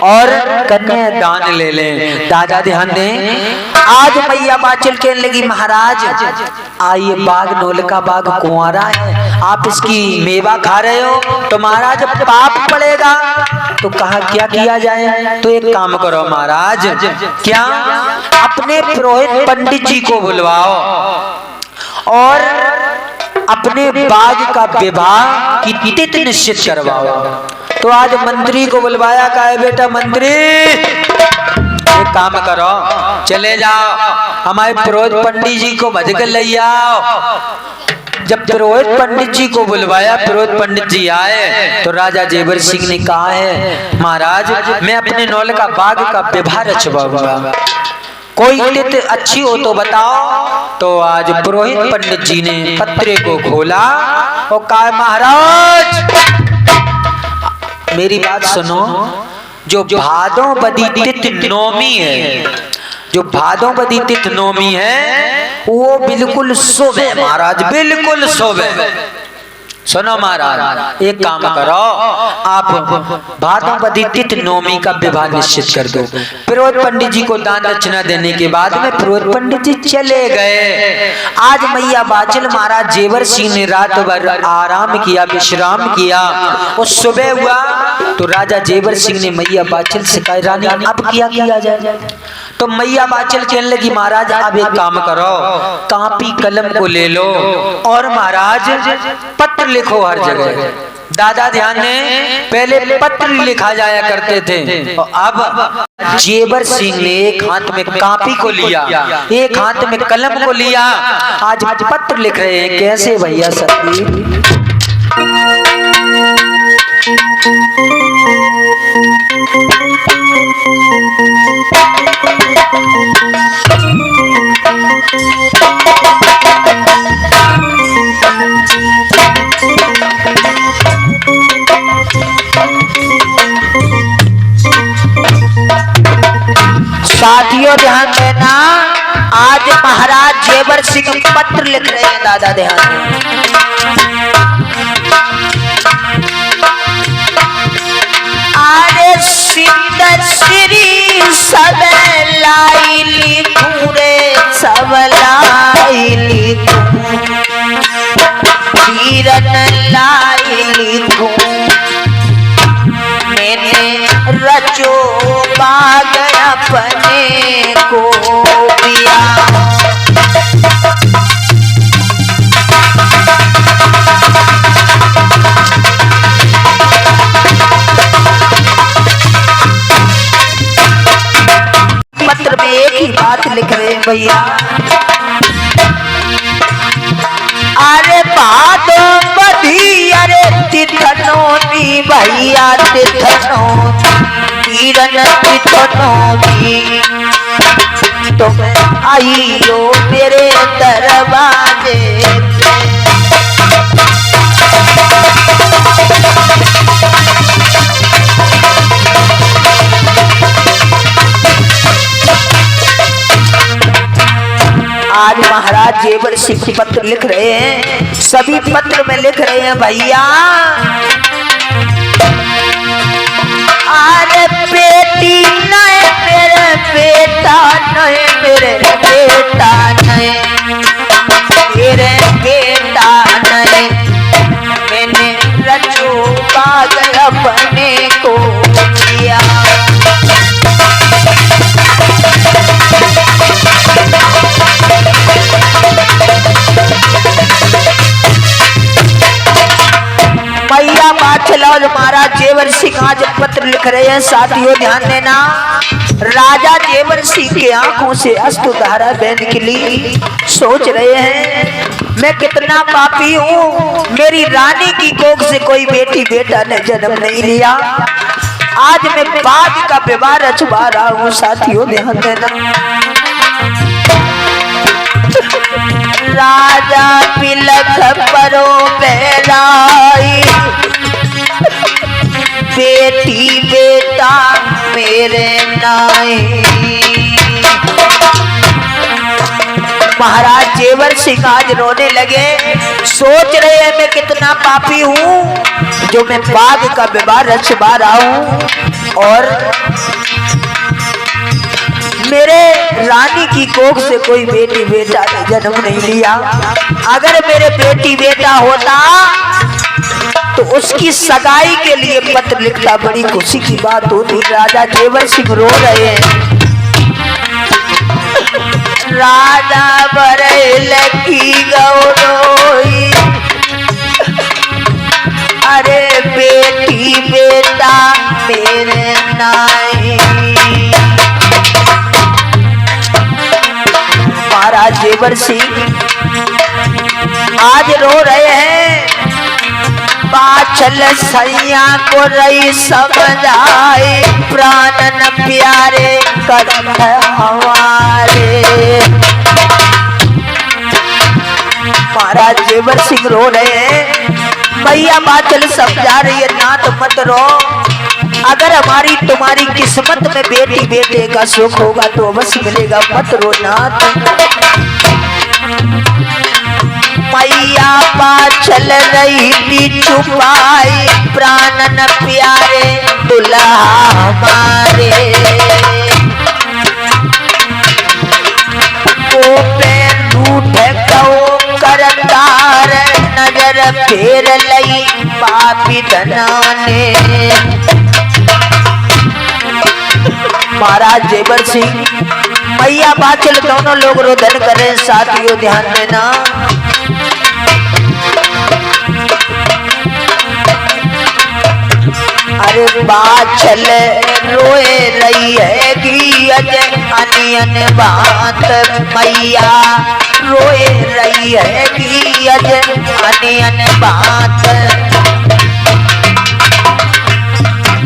और कन्या दान ले लें। दादा ध्यान दें, आज मैया बाचल कहने लगी महाराज आइए बाग नौलका बाग कुंवारा है, आप इसकी मेवा खा रहे हो तो महाराज पाप पड़ेगा। तो कहा क्या किया जाए, तो एक काम करो महाराज, क्या अपने पुरोहित पंडित जी को बुलवाओ और अपने बाग का विवाह की तिथि निश्चित करवाओ। तो आज मंत्री को बुलवाया, कहा है बेटा मंत्री एक काम करो, चले जाओ हमारे पुरोहित पंडित जी को भज कर ले आओ। जब पुरोहित पंडित जी को बुलवाया, पुरोहित पंडित जी आए तो राजा जेवर सिंह ने कहा है महाराज मैं अपने नौलका बाग का विवाह रचवाऊंगा, कोई तिथि अच्छी हो तो बताओ। तो आज पुरोहित पंडित जी ने पत्रे को खोला और कहा महाराज मेरी बात सुनो, जो भादों बदी तिथि नौमी है, जो भादों बदी तिथि नौमी है वो बिल्कुल शुभ है महाराज, बिल्कुल शुभ है। सुनो महाराज एक काम करो, आप भादों बदी तिथि नौमी का विवाह निश्चित कर दो। पुरोहित पंडित जी को दान दक्षिणा देने के बाद में पुरोहित पंडित जी चले गए। आज मैया बाचल महाराज जेवर सिंह ने रात भर आराम किया, विश्राम किया और सुबह हुआ तो राजा जेवर सिंह ने मैया बाचल से कहा रानी अब क्या किया जाए। तो मैया बाचल कहने लगी महाराज अब एक काम करो, कापी कलम को ले लो और महाराज पत्र लिखो हर जगह। दादा ध्यान दें, पहले पत्र लिखा जाया करते थे और अब जेवर सिंह ने एक हाथ में कापी को लिया, एक हाथ में कलम को लिया, आज पत्र लिख रहे हैं। कैसे भैया सती साथियों ध्यान देना, आज महाराज जेवर सिंह पत्र लिख रहे हैं। दादा ध्यान दें, आरे सिंदर श्री सब लाई लिखूं रे सब लाई लिखूं, वीरन लाई लिखूं, मैंने रचो बाग अपने को पिया। पत्र में एक ही बात लिख रहे हैं भैया, अरे भादों बधी अरे तिथनोनी भैया तिथनोनी, किरण तिथनोनी, तुम आइयो मेरे दरवाजे पे। आज महाराज जेवर सिंह पत्र लिख रहे हैं, सभी पत्र में लिख रहे हैं भैया अरे बेटी नहीं मेरे बेटा नहीं मेरे बेटा नहीं मेरे बेटा नहीं, मैंने रचो बाग अपने को किया। मैया बाचल और महाराज जेवर सिंह आज पत्र लिख रहे हैं। साथियों ध्यान देना, राजा जेवर सिंह के आंखों से अश्रुधारा बहने के लिए सोच रहे हैं मैं कितना पापी हूँ। मेरी रानी की कोख से कोई बेटी बेटा ने जन्म नहीं लिया। आज मैं बाग का विवाह रचवा रहा हूँ। साथियों ध्यान देना। राजा पिलख परो बेलाई, बेटी बेटा मेरे नाई। महाराज जेवर सिंह आज रोने लगे। सोच रहे हैं मैं कितना पापी हूँ जो मैं बाग का विवाह रचवा रहा हूँ और मेरे रानी की कोख से कोई बेटी बेटा ने जन्म नहीं लिया। अगर मेरे बेटी बेटा होता तो उसकी सगाई के लिए पत्र लिखता बड़ी खुशी की बात होती। राजा जेवर सिंह रो रहे हैं। राजा बरेल की गौरोई, अरे बेटी बेटा मेरे नाई। महाराज जेवर सिंह आज रो रहे हैं। पाछल सैया को रही समझाए, प्राण न प्यारे कदम है हमारे। महाराज जेवर सिंह रो रहे हैं। मैया बाचल समझा रही है, नाथ मत रो। अगर हमारी तुम्हारी किस्मत में बेटी बेटे का सुख होगा तो अवश्य मिलेगा, मत रो नाथ। मैया पाछल रही थी छुपाई, प्राण न प्यारे दुल्हा हमारे। को पे रूठ कहो करतार, नजर फेर लई पापी धना ने। महाराज जेवर सिंह मैया बाचल दोनों लोग रोदन करें। साथियों ध्यान देना। अरे बाचल रोए रही है कि अजय अनियन बात, मैया रोए रही है कि अजय अनियन बात।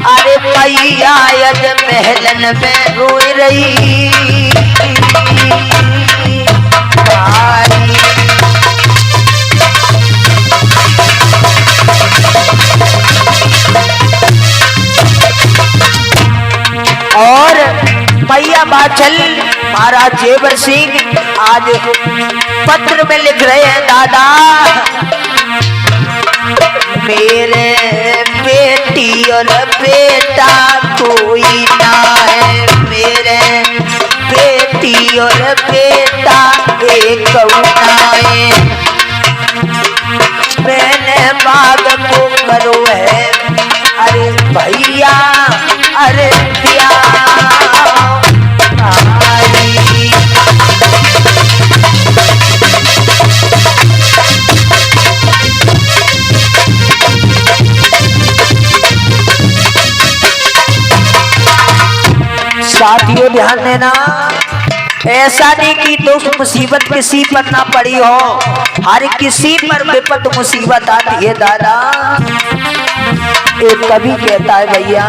अरे मैया अज महलन में रोए रही और मैया बाचल महाराज जेवर सिंह आज पत्र में लिख रहे हैं, दादा मेरे बेटी और बेटा कोई ना है। मेरे बेटी और बेटा एक है। मैंने बाग को करो है। अरे भैया अरे दिया साथियों ध्यान देना। ऐसा नहीं कि दुख मुसीबत किसी पर ना पड़ी हो, हर किसी पर विपद मुसीबत आती है दादा। एक कवि कहता है भैया,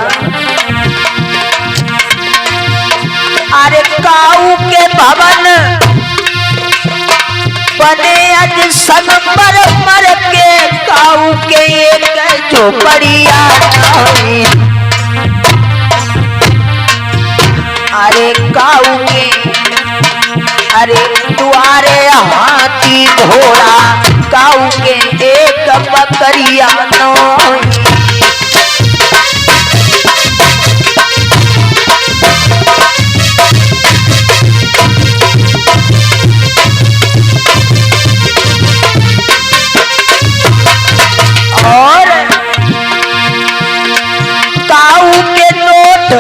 अरे काऊ के भवन बने अज संग पर मर के, काऊ के एक झोपड़िया अरे काऊ के अरे द्वारे हाथी घोड़ा, काऊ के एक बकरिया नोई। और काऊ के नोट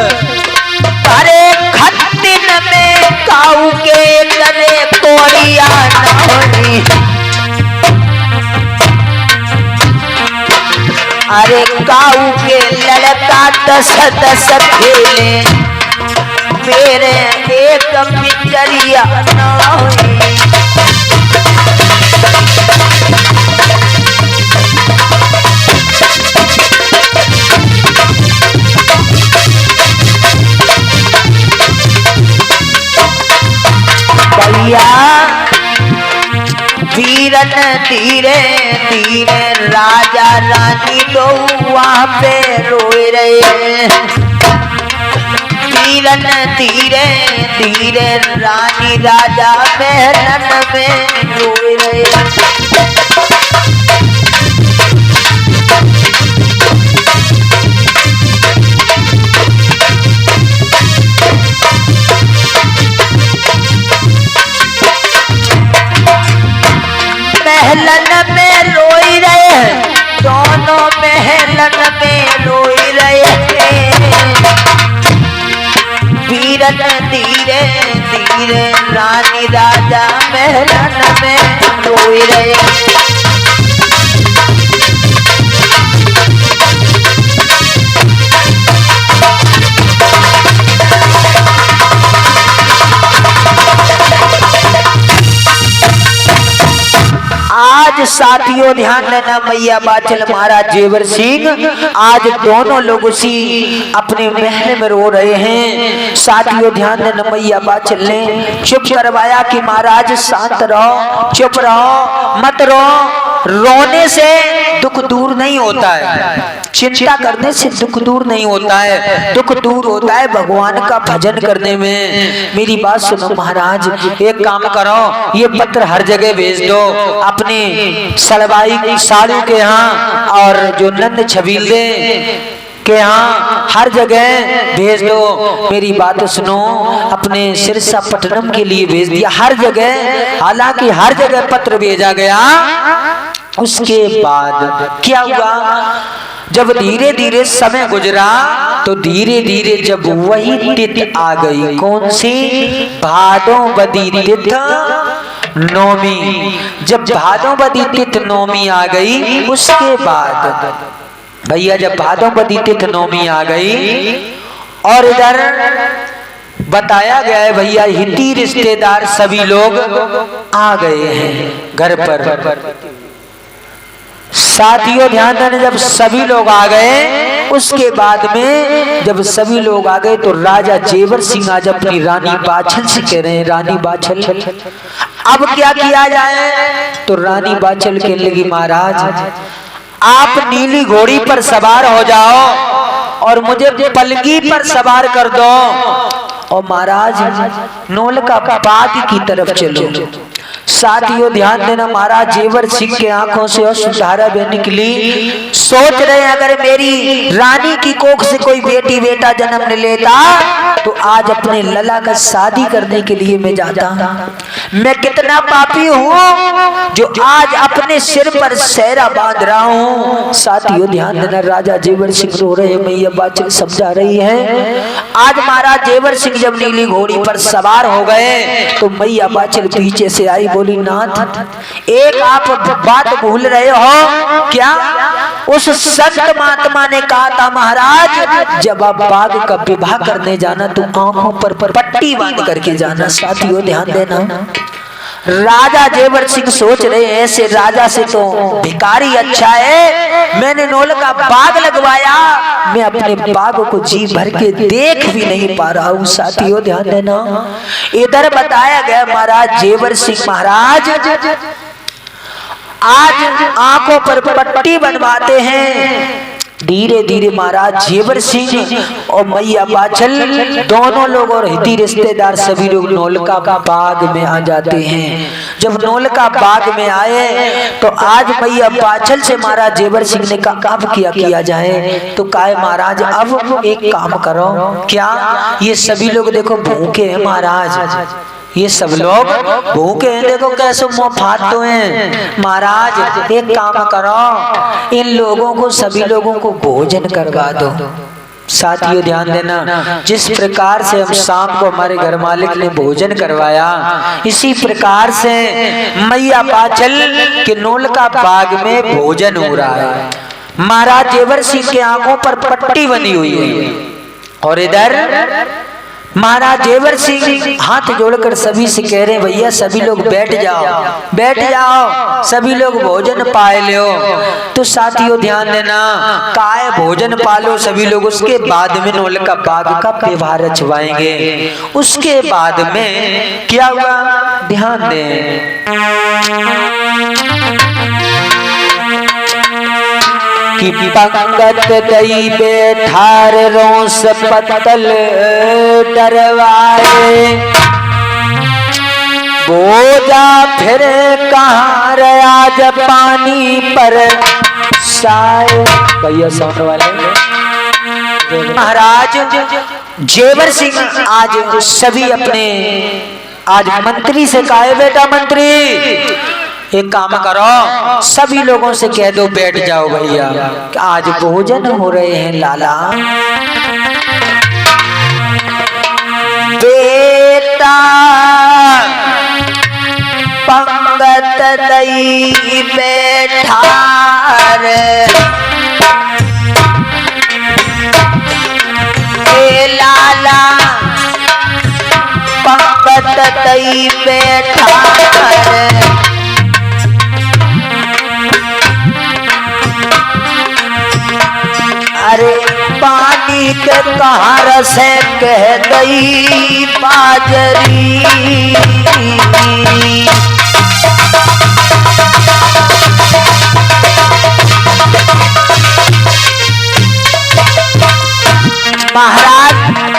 अरे खत्तिन में, काऊ के तने कोरिया नोई। अरे काऊ के लड़का 10-10 खेले, मेरे एक पिचरिया नोई। भैया वीरन धीरे धीरे राजा रानी दो वहां पे रोए रहे। वीरन धीरे धीरे रानी राजा महलन में रोए रहे। महलन में रोई रहे, दोनों महलन में रोई रहे। वीरन धीरे धीरे रानी राजा महलन में रोई रहे। आज साथियों ध्यान देना, मैया बाचल महाराज जेवर सिंह आज दोनों लोग उसी अपने महल में रो रहे हैं। साथियों ध्यान देना, मैया बाचल ने चुप करवाया कि महाराज शांत रहो, चुप रहो, मत रो। रोने से दुख दूर नहीं होता है, चिंता करने से दुख दूर नहीं होता है। दुख दूर होता है भगवान का भजन करने में। मेरी बात सुनो महाराज, एक काम करो, ये पत्र हर जगह भेज दो, अपने सलवाई साड़ू के यहाँ और जो नंद छबीले के यहाँ हर जगह भेज दो। मेरी बात सुनो, अपने सिरसा पटनम के लिए भेज दिया हर जगह। हालांकि हर जगह पत्र भेजा गया। उसके बाद क्या हुआ, जब धीरे धीरे समय गुजरा तो धीरे धीरे जब वही तिथि आ गई, कौन सी, भादोबदी तिथि नौमी। जब भादोबदी तिथि नौमी आ गई, उसके बाद भैया जब भादोबदी तिथि नौमी आ गई और इधर बताया गया है भैया हिंदी रिश्तेदार सभी लोग आ गए हैं घर पर। साथियों ध्यान देना, जब सभी लोग आ गए, उसके बाद में जब सभी लोग आ गए तो राजा जेवर सिंह आज अपनी रानी बाछल से कह रहे हैं, रानी बाछल अब क्या किया जाए। तो रानी बाछल कहने लगी, महाराज आप नीली घोड़ी पर सवार हो जाओ और मुझे पलगी पर सवार कर दो और महाराज नौलखा बाग की तरफ चलो। साथियों ध्यान देना, महाराज जेवर सिंह के आंखों से अश्रुधारा बह निकली। सोच रहे हैं अगर मेरी रानी की कोख से कोई बेटी बेटा जन्म न लेता तो आज अपने लला का शादी करने के लिए मैं जाता। मैं कितना पापी हूँ जो आज अपने सिर पर सेहरा बांध रहा हूँ। साथियों ध्यान देना, राजा जेवर सिंह रो रहे हैं, मैया बाचल समझा रही है। आज महाराज जेवर सिंह जब नीली घोड़ी पर सवार हो गए तो मैया बाचल पीछे से आई, बोली नाथ एक आप बात भूल रहे हो क्या। उस संत महात्मा ने कहा था महाराज जब आप बाघ का विवाह करने जाना तो आंखों पर पट्टी बांध करके जाना। साथियों ध्यान देना, राजा जेवर सिंह सोच रहे हैं ऐसे राजा से तो भिखारी अच्छा है। मैंने नौलखा बाग लगवाया, मैं अपने बाग को जी भर के देख भी नहीं पा रहा हूँ। साथियों ध्यान देना, इधर बताया गया महाराज जेवर सिंह महाराज आज आंखों पर पट्टी बनवाते हैं। धीरे धीरे महाराज जेवर सिंह और मैया बाछल दोनों लोग और हिंदी रिश्तेदार सभी लोग नौलखा बाग में आ जाते हैं। जब नौलखा बाग में आए तो आज मैया बाछल से महाराज जेवर सिंह ने कहा अब क्या किया जाए। तो कहा महाराज अब एक काम करो, क्या ये सभी लोग देखो भूखे हैं महाराज, ये सब लोग भूखे हैं, देखो कैसे मुंह फाड़ते हैं। महाराज एक काम करो, इन लोगों को सभी लोगों को भोजन करवा दो। साथियों ध्यान देना, जिस प्रकार से हम शाम को हमारे घर मालिक ने भोजन करवाया, इसी प्रकार से मैया बाछल के नौलखा बाग में भोजन हो रहा है। महाराज जेवर सिंह के आंखों पर पट्टी बनी हुई है और इधर महाराज जेवर सिंह हाथ जोड़कर सभी से कह रहे भैया सभी लोग बैठ जाओ, बैठ जाओ, सभी लोग भोजन पाए लो। तो साथियों ध्यान देना, काय भोजन पालो सभी लोग, उसके बाद में नौलखा बाग का व्यवहार रचवाएंगे। उसके बाद में क्या हुआ ध्यान दें कि पंगत दई बैठार रोस पत्तल डरवाए, बोझा फिर कहाँ रहा जब पानी पर साए। भैया साउंड वाले महाराज जेवर सिंह आज सभी अपने आज मंत्री से कहा है, बेटा मंत्री एक काम करो, सभी लोगों से कह दो बैठ जाओ भैया, आज भोजन हो रहे हैं लाला। बेटा पंगत दई बैठार, ए लाला पंगत दई बैठार, अरे पानी के कहार से कह दई बाजरी, महाराज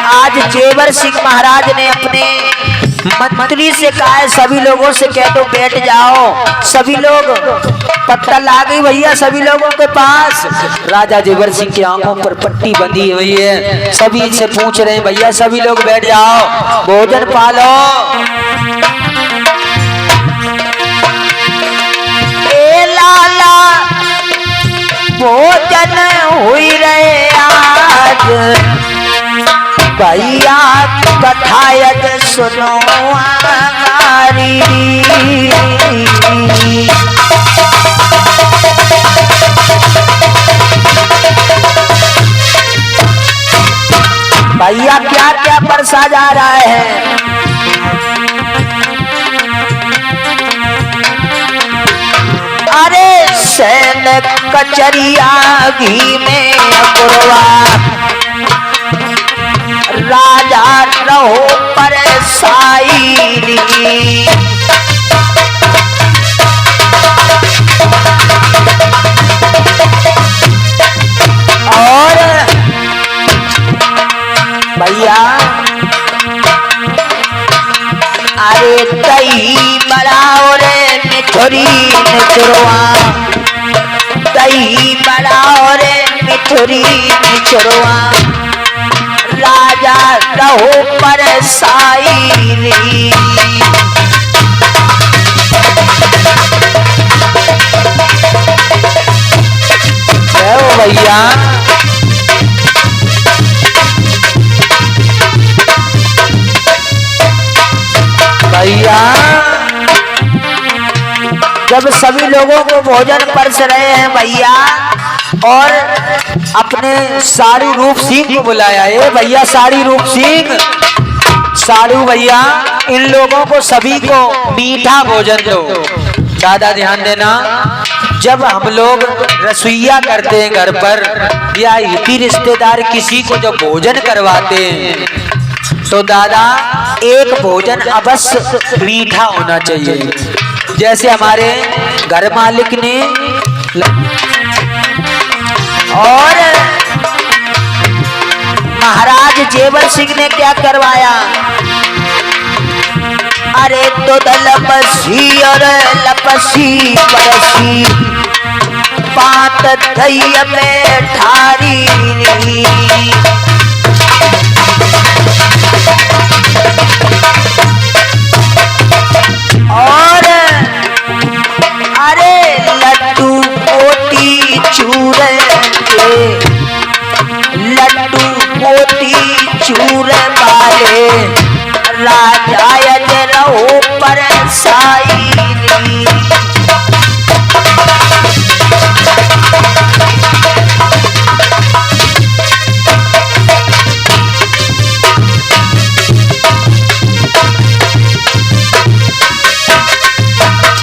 आज जेवर सिंह महाराज ने अपने मंत्री से कहा है, सभी लोगों से कह दो बैठ जाओ। सभी लोग पत्तल आ गई भैया सभी लोगों के पास। राजा जेवर सिंह की आंखों पर पट्टी बंधी हुई है, सभी से पूछ रहे हैं भैया सभी लोग बैठ जाओ भोजन पालो। ए लाला भोजन हुई रहे आज, भैया कथायत सुनो हमारी। भैया क्या क्या परसा जा रहा है। अरे सैन कचरिया घी में अकुरवा, राजा रहो पर साईरी, और भैया अरे दही बढ़ाओ रे मिठुरी मिठुरवा, दही बढ़ाओ रे मिठुरी मिठुरवा, राजा रहो पर साईरी। भैया भैया जब सभी लोगों को भोजन परस रहे हैं भैया, और अपने साड़ी रूप सिंह को बुलाया है। भैया साड़ी रूप सिंह, साड़ू भैया इन लोगों को सभी को मीठा भोजन दो। दादा ध्यान देना, जब हम लोग रसोईया करते हैं घर पर या इतनी रिश्तेदार किसी को जब भोजन करवाते हैं तो दादा एक भोजन अवश्य मीठा होना चाहिए। जैसे हमारे घर मालिक ने और महाराज जेवर सिंह ने क्या करवाया, अरे तो लपसी और लपसी परसी, पात दही में ठारी, और अरे लड्डू मोती चूरे के, लड्डू मोती चूरे वाले, राजा रहो पर साईरी।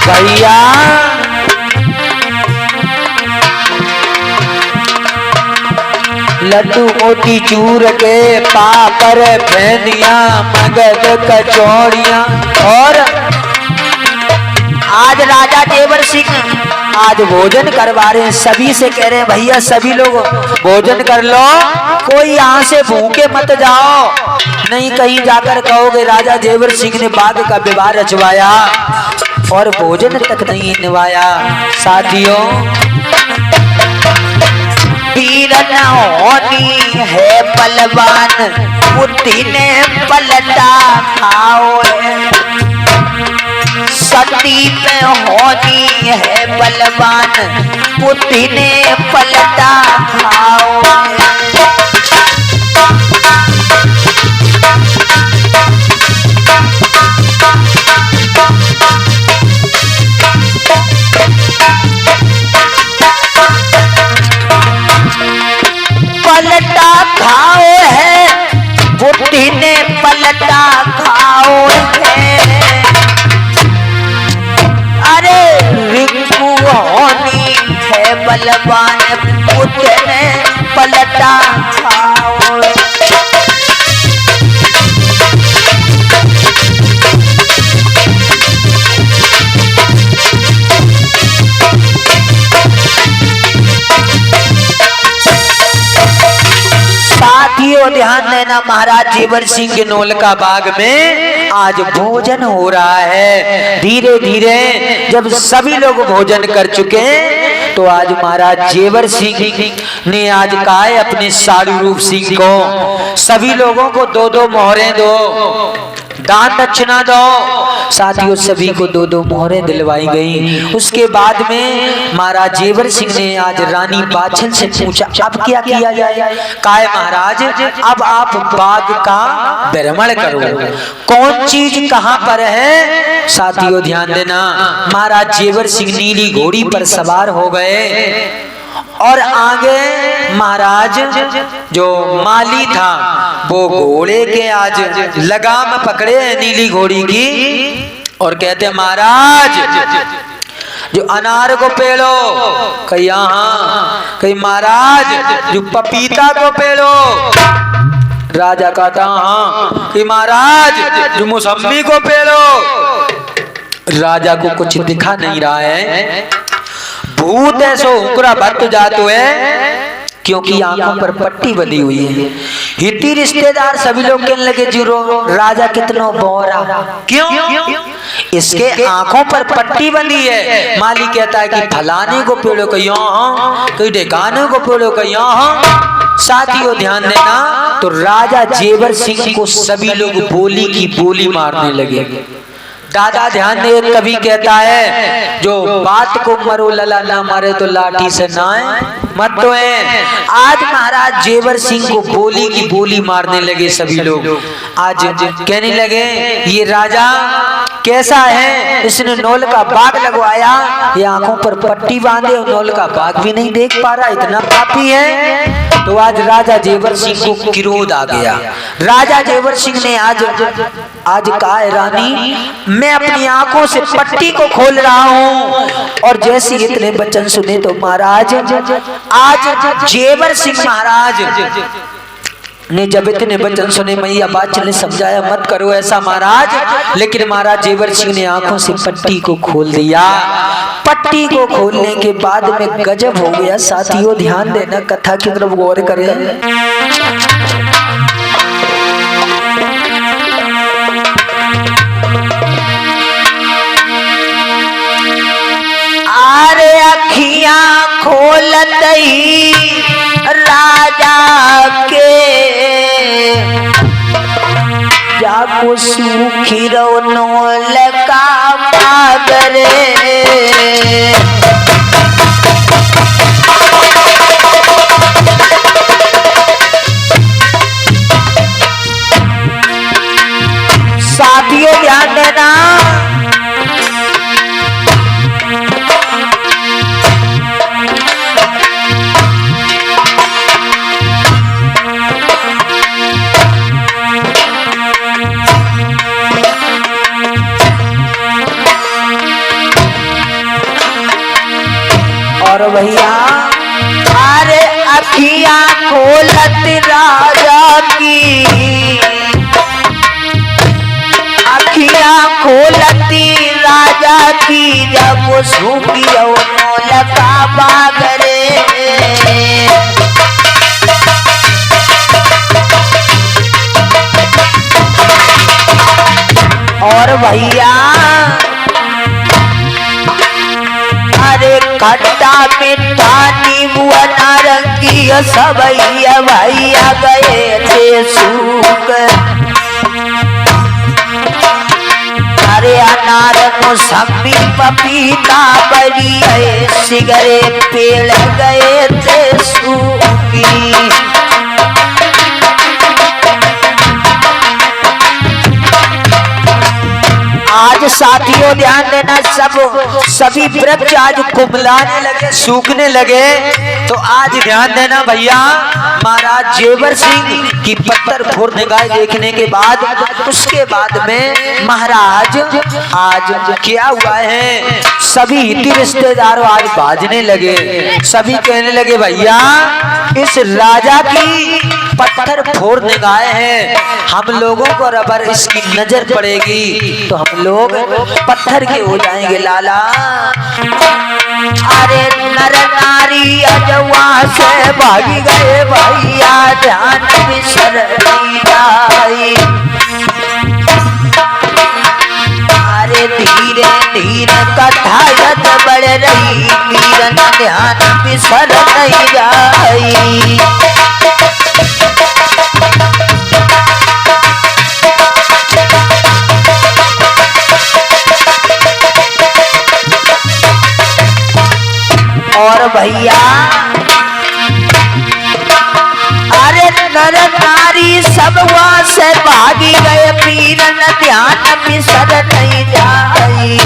भैया लड्डू मोती चूर के, पापड़ फेंदिया मगध कचौड़ियाँ, और सिंह आज भोजन करवा रहे हैं, सभी से कह रहे हैं भैया सभी लोग भोजन कर लो, कोई यहाँ से भूखे मत जाओ, नहीं कहीं जाकर कहोगे राजा जेवर सिंह ने बाघ का विवाह रचवाया और भोजन तक नहीं निभाया। साथियों, वीर न होनी है बलवान, बुद्धि ने पलटा खाओ, सती पे होनी है बलवान, बुद्धि ने पलटा खाओ। पलटा खाओ है, बुद्धि ने पलटा खाओ है। अरे रिंकू होनी है बलवान, बुद्धि ने पलटा खाओ। साथियों ध्यान देना, महाराज जेवर सिंह के नौलखा बाग में आज भोजन हो रहा है। धीरे धीरे जब सभी लोग भोजन कर चुके तो आज महाराज जेवर सिंह ने आज कहा है अपने साधु रूप सिंह को, सभी लोगों को 2-2 मोहरें दो, दान दक्षिणा दो। साथियों सभी को 2-2 मोहरें दिलवाई गई। उसके बाद में महाराज जेवर सिंह ने आज रानी बाछन से पूछा अब क्या किया जाए। कहा महाराज अब आप बाग का भ्रमण करो, कौन चीज कहाँ पर है। साथियों ध्यान देना, महाराज जेवर सिंह नीली घोड़ी पर सवार हो गए और आगे महाराज जो माली था वो घोड़े के आज लगाम पकड़े नीली घोड़ी की और कहते महाराज जो अनार को पेड़ो, कहीं यहाँ, कहीं महाराज जो पपीता को पेड़ो। राजा कहता हाँ, कि महाराज जो मौसम्बी को पेड़ो। राजा को कुछ दिखा नहीं रहा है, भूत ऐसो हुकरा भट्ट जातो है, क्योंकि आंखों पर पट्टी बंधी हुई है। हिती रिश्तेदार सभी लोग कहने लगे जी राजा कितना बोरा, क्यों? इसके आंखों पर पट्टी बंधी है। माली कहता है कि फलाने को पेड़ो का यहाँ, कहीं ढेकाने को पेड़ो का यहाँ। साथियों ध्यान देना, तो राजा जेवर सिंह को सभी लोग बोली की बोली मारने लगे। दादा ध्यान दे, कवि कहता है जो बात को मरो लला ना मारे तो लाठी से नाए मत तो है। आज महाराज जेवर सिंह को बोली की बोली मारने लगे सभी लोग। आज कहने लगे ये राजा कैसा है, इसने नौल का बाग लगवाया, ये आंखों पर पट्टी बांधे और नौल का बाग भी नहीं देख पा रहा, इतना पापी है। तो आज राजा जेवर सिंह को क्रोध आ गया। राजा जेवर सिंह ने आज कहा है रानी मैं अपनी आंखों से पट्टी को खोल रहा हूँ। और जैसे इतने वचन सुने तो महाराज आज जेवर सिंह महाराज ने जब इतने वचन सुने, मैया बात ने समझाया मत करो ऐसा महाराज, लेकिन महाराज जेवर सिंह ने आंखों से पट्टी को खोल दिया। पट्टी को खोलने के बाद में गजब हो गया। साथियों ध्यान देना, कथा की तरफ गौर करें। आरे अखियां खोलत ही राजा के जाको सूखी नौल का बागरे। साथियों ध्यान देना, और भैया अरे अखियां खोलत राजा की, अखियां खोलती राजा की, जब सूखी लका बागरे। और भैया अरे खट्टा मीठा नींबू नारंगी सब भैया गए थे सूख। अरे अनार मौसमी पपीता बड़ी सिगरे पेड़ गए थे सूखी। आज साथियों ध्यान देना, सभी वृक्ष आज कुमलाने लगे, सूखने लगे। तो आज ध्यान देना भैया, महाराज जेवर सिंह की पत्थर फोड़ निगाह देखने के बाद उसके बाद में महाराज आज क्या हुआ है, सभी हिती रिश्तेदारों आज बाजने लगे। सभी कहने लगे भैया इस राजा की पत्थर फोड़ निगाह है, हम लोगों को अगर इसकी नजर पड़ेगी तो हम लोग पत्थर के हो जाएंगे लाला। अरे नर नारी अजवा से भागी गए भैया, ध्यान बिसर जाई। अरे धीरे धीरे कथा यद बढ़ रही, वीरन ध्यान बिसर नहीं जाई। और भैया अरे नर नारी सब वहां से भागी गए, पीरन ध्यान बिसर नहीं जाई।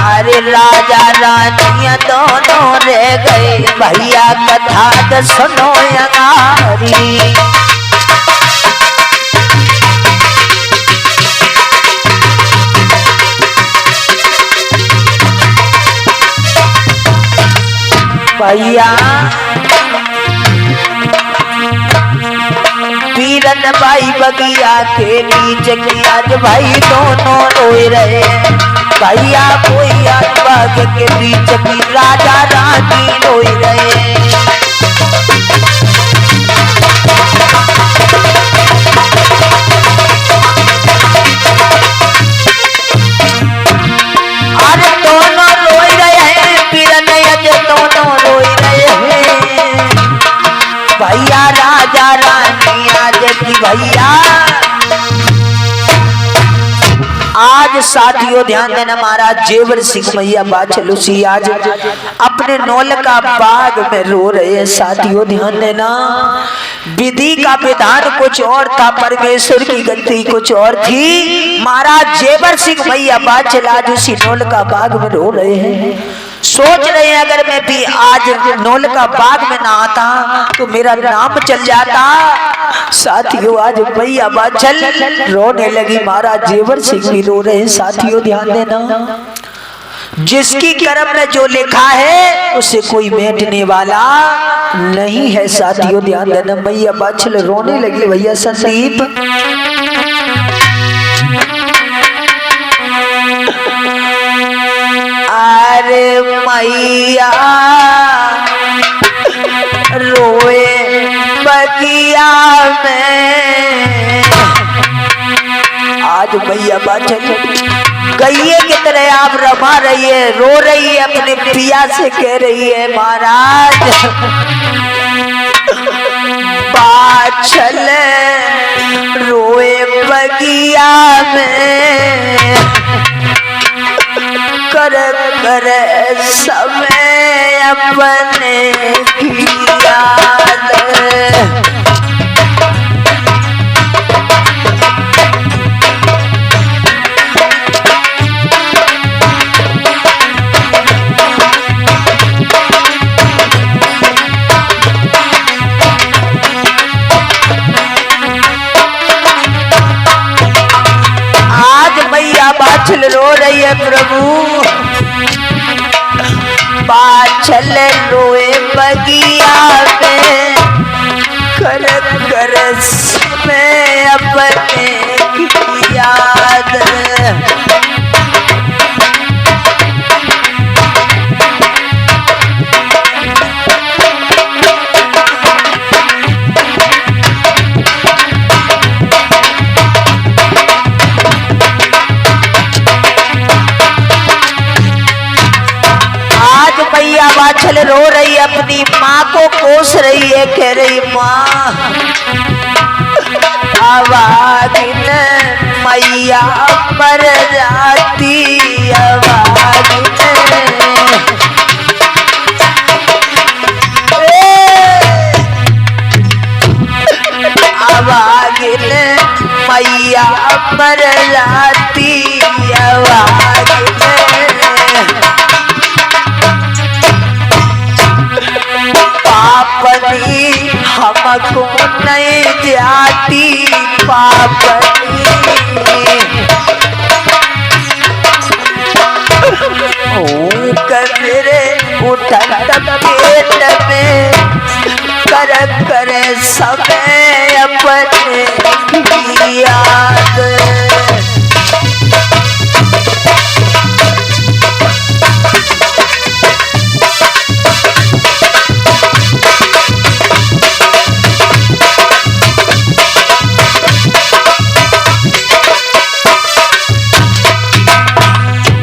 अरे राजा रानियां दोनों रह गए भैया, कथा सुनो यंगारी। भैया पीरन भाई बगिया के नीचे आज भाई दोनों रोए रहे। भैया कोई बाग के बीच भी राजा रानी रोए रहे। अरे दोनों रोए रहे, पीरन दोनों रोए रहे भैया, राजा रानी आज की भैया। आज साथियों ध्यान देना, महाराज जेवर सिंह मैया बाछलुसी आज अपने नौलखा बाग में रो रहे हैं। साथियों ध्यान देना, विधि का विधान कुछ और था, परमेश्वर की गति कुछ और थी। महाराज जेवर सिंह मैया बाछल आज उसी नौलखा बाग में रो रहे हैं। सोच रहे हैं अगर मैं भी आज नौलखा बाग में ना आता तो मेरा नाम चल जाता। साथियों आज मैया बाछल रोने लगी, महाराज जेवर सिंह भी रो रहे हैं। साथियों ध्यान देना, जिसकी कर्म में जो लिखा है उसे कोई मेटने वाला नहीं है। साथियों ध्यान देना, मैया बाछल रोने लगी। भैया संदीप अरे मैया रोए बगिया में, आज मैया बाछल गैये की तरह आप रमा रही है, रो रही है, अपने पिया से कह रही है महाराज बाछल रोए बगिया में, कर कर समय अपने की याद। आज मैया बाछल रो रही है प्रभु, बाछल रोए बगिया में, कर कर समय अपने की याद। मैया बाछल रो रही है, अपनी माँ को कोस रही है, कह रही माँ आवागिन मैया मर जाती, आवागिन आवागिन मैया मर जाती, आवागिन पापनी हमको नहीं जाती, पापनी मेरे उठन पेट में कर करे समय अपने याद।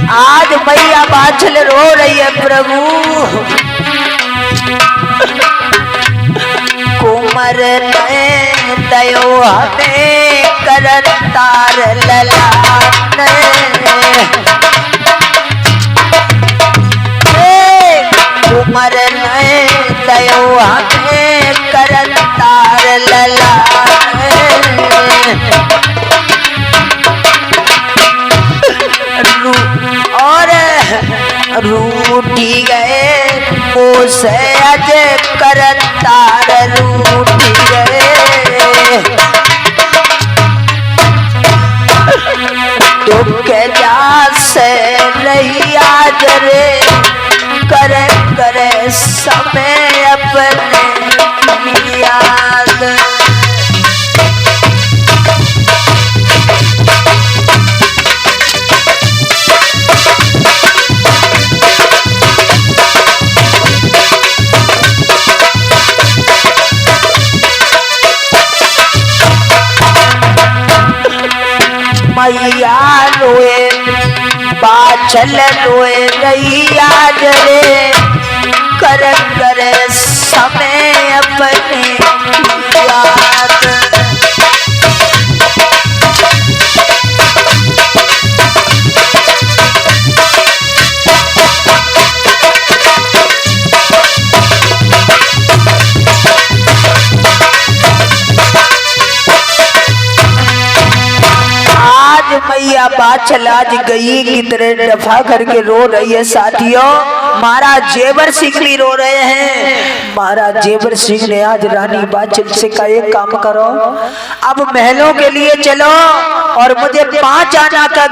आज मैया बाछल रो रही है, प्रभु कुमर ने दयो हमें करन तार ललान, कुमर ने दयो हमें करन तार ललान। और रूठी गए वो से अज करन तार, रूठी गए दुख जा से नहीं आज रे, करे करे समय अपने याद। मैया रोए बाछल रोए रैया जरे, कर करे समय अपने याद। मैया बाछल आज गई की तरह दफा करके रो रही है। साथियों, महाराज जेवर सिंह भी रो रहे हैं। महाराज जेवर सिंह ने आज रानी बाछल से कहा एक काम करो, अब महलों के लिए चलो और मुझे 5 आना का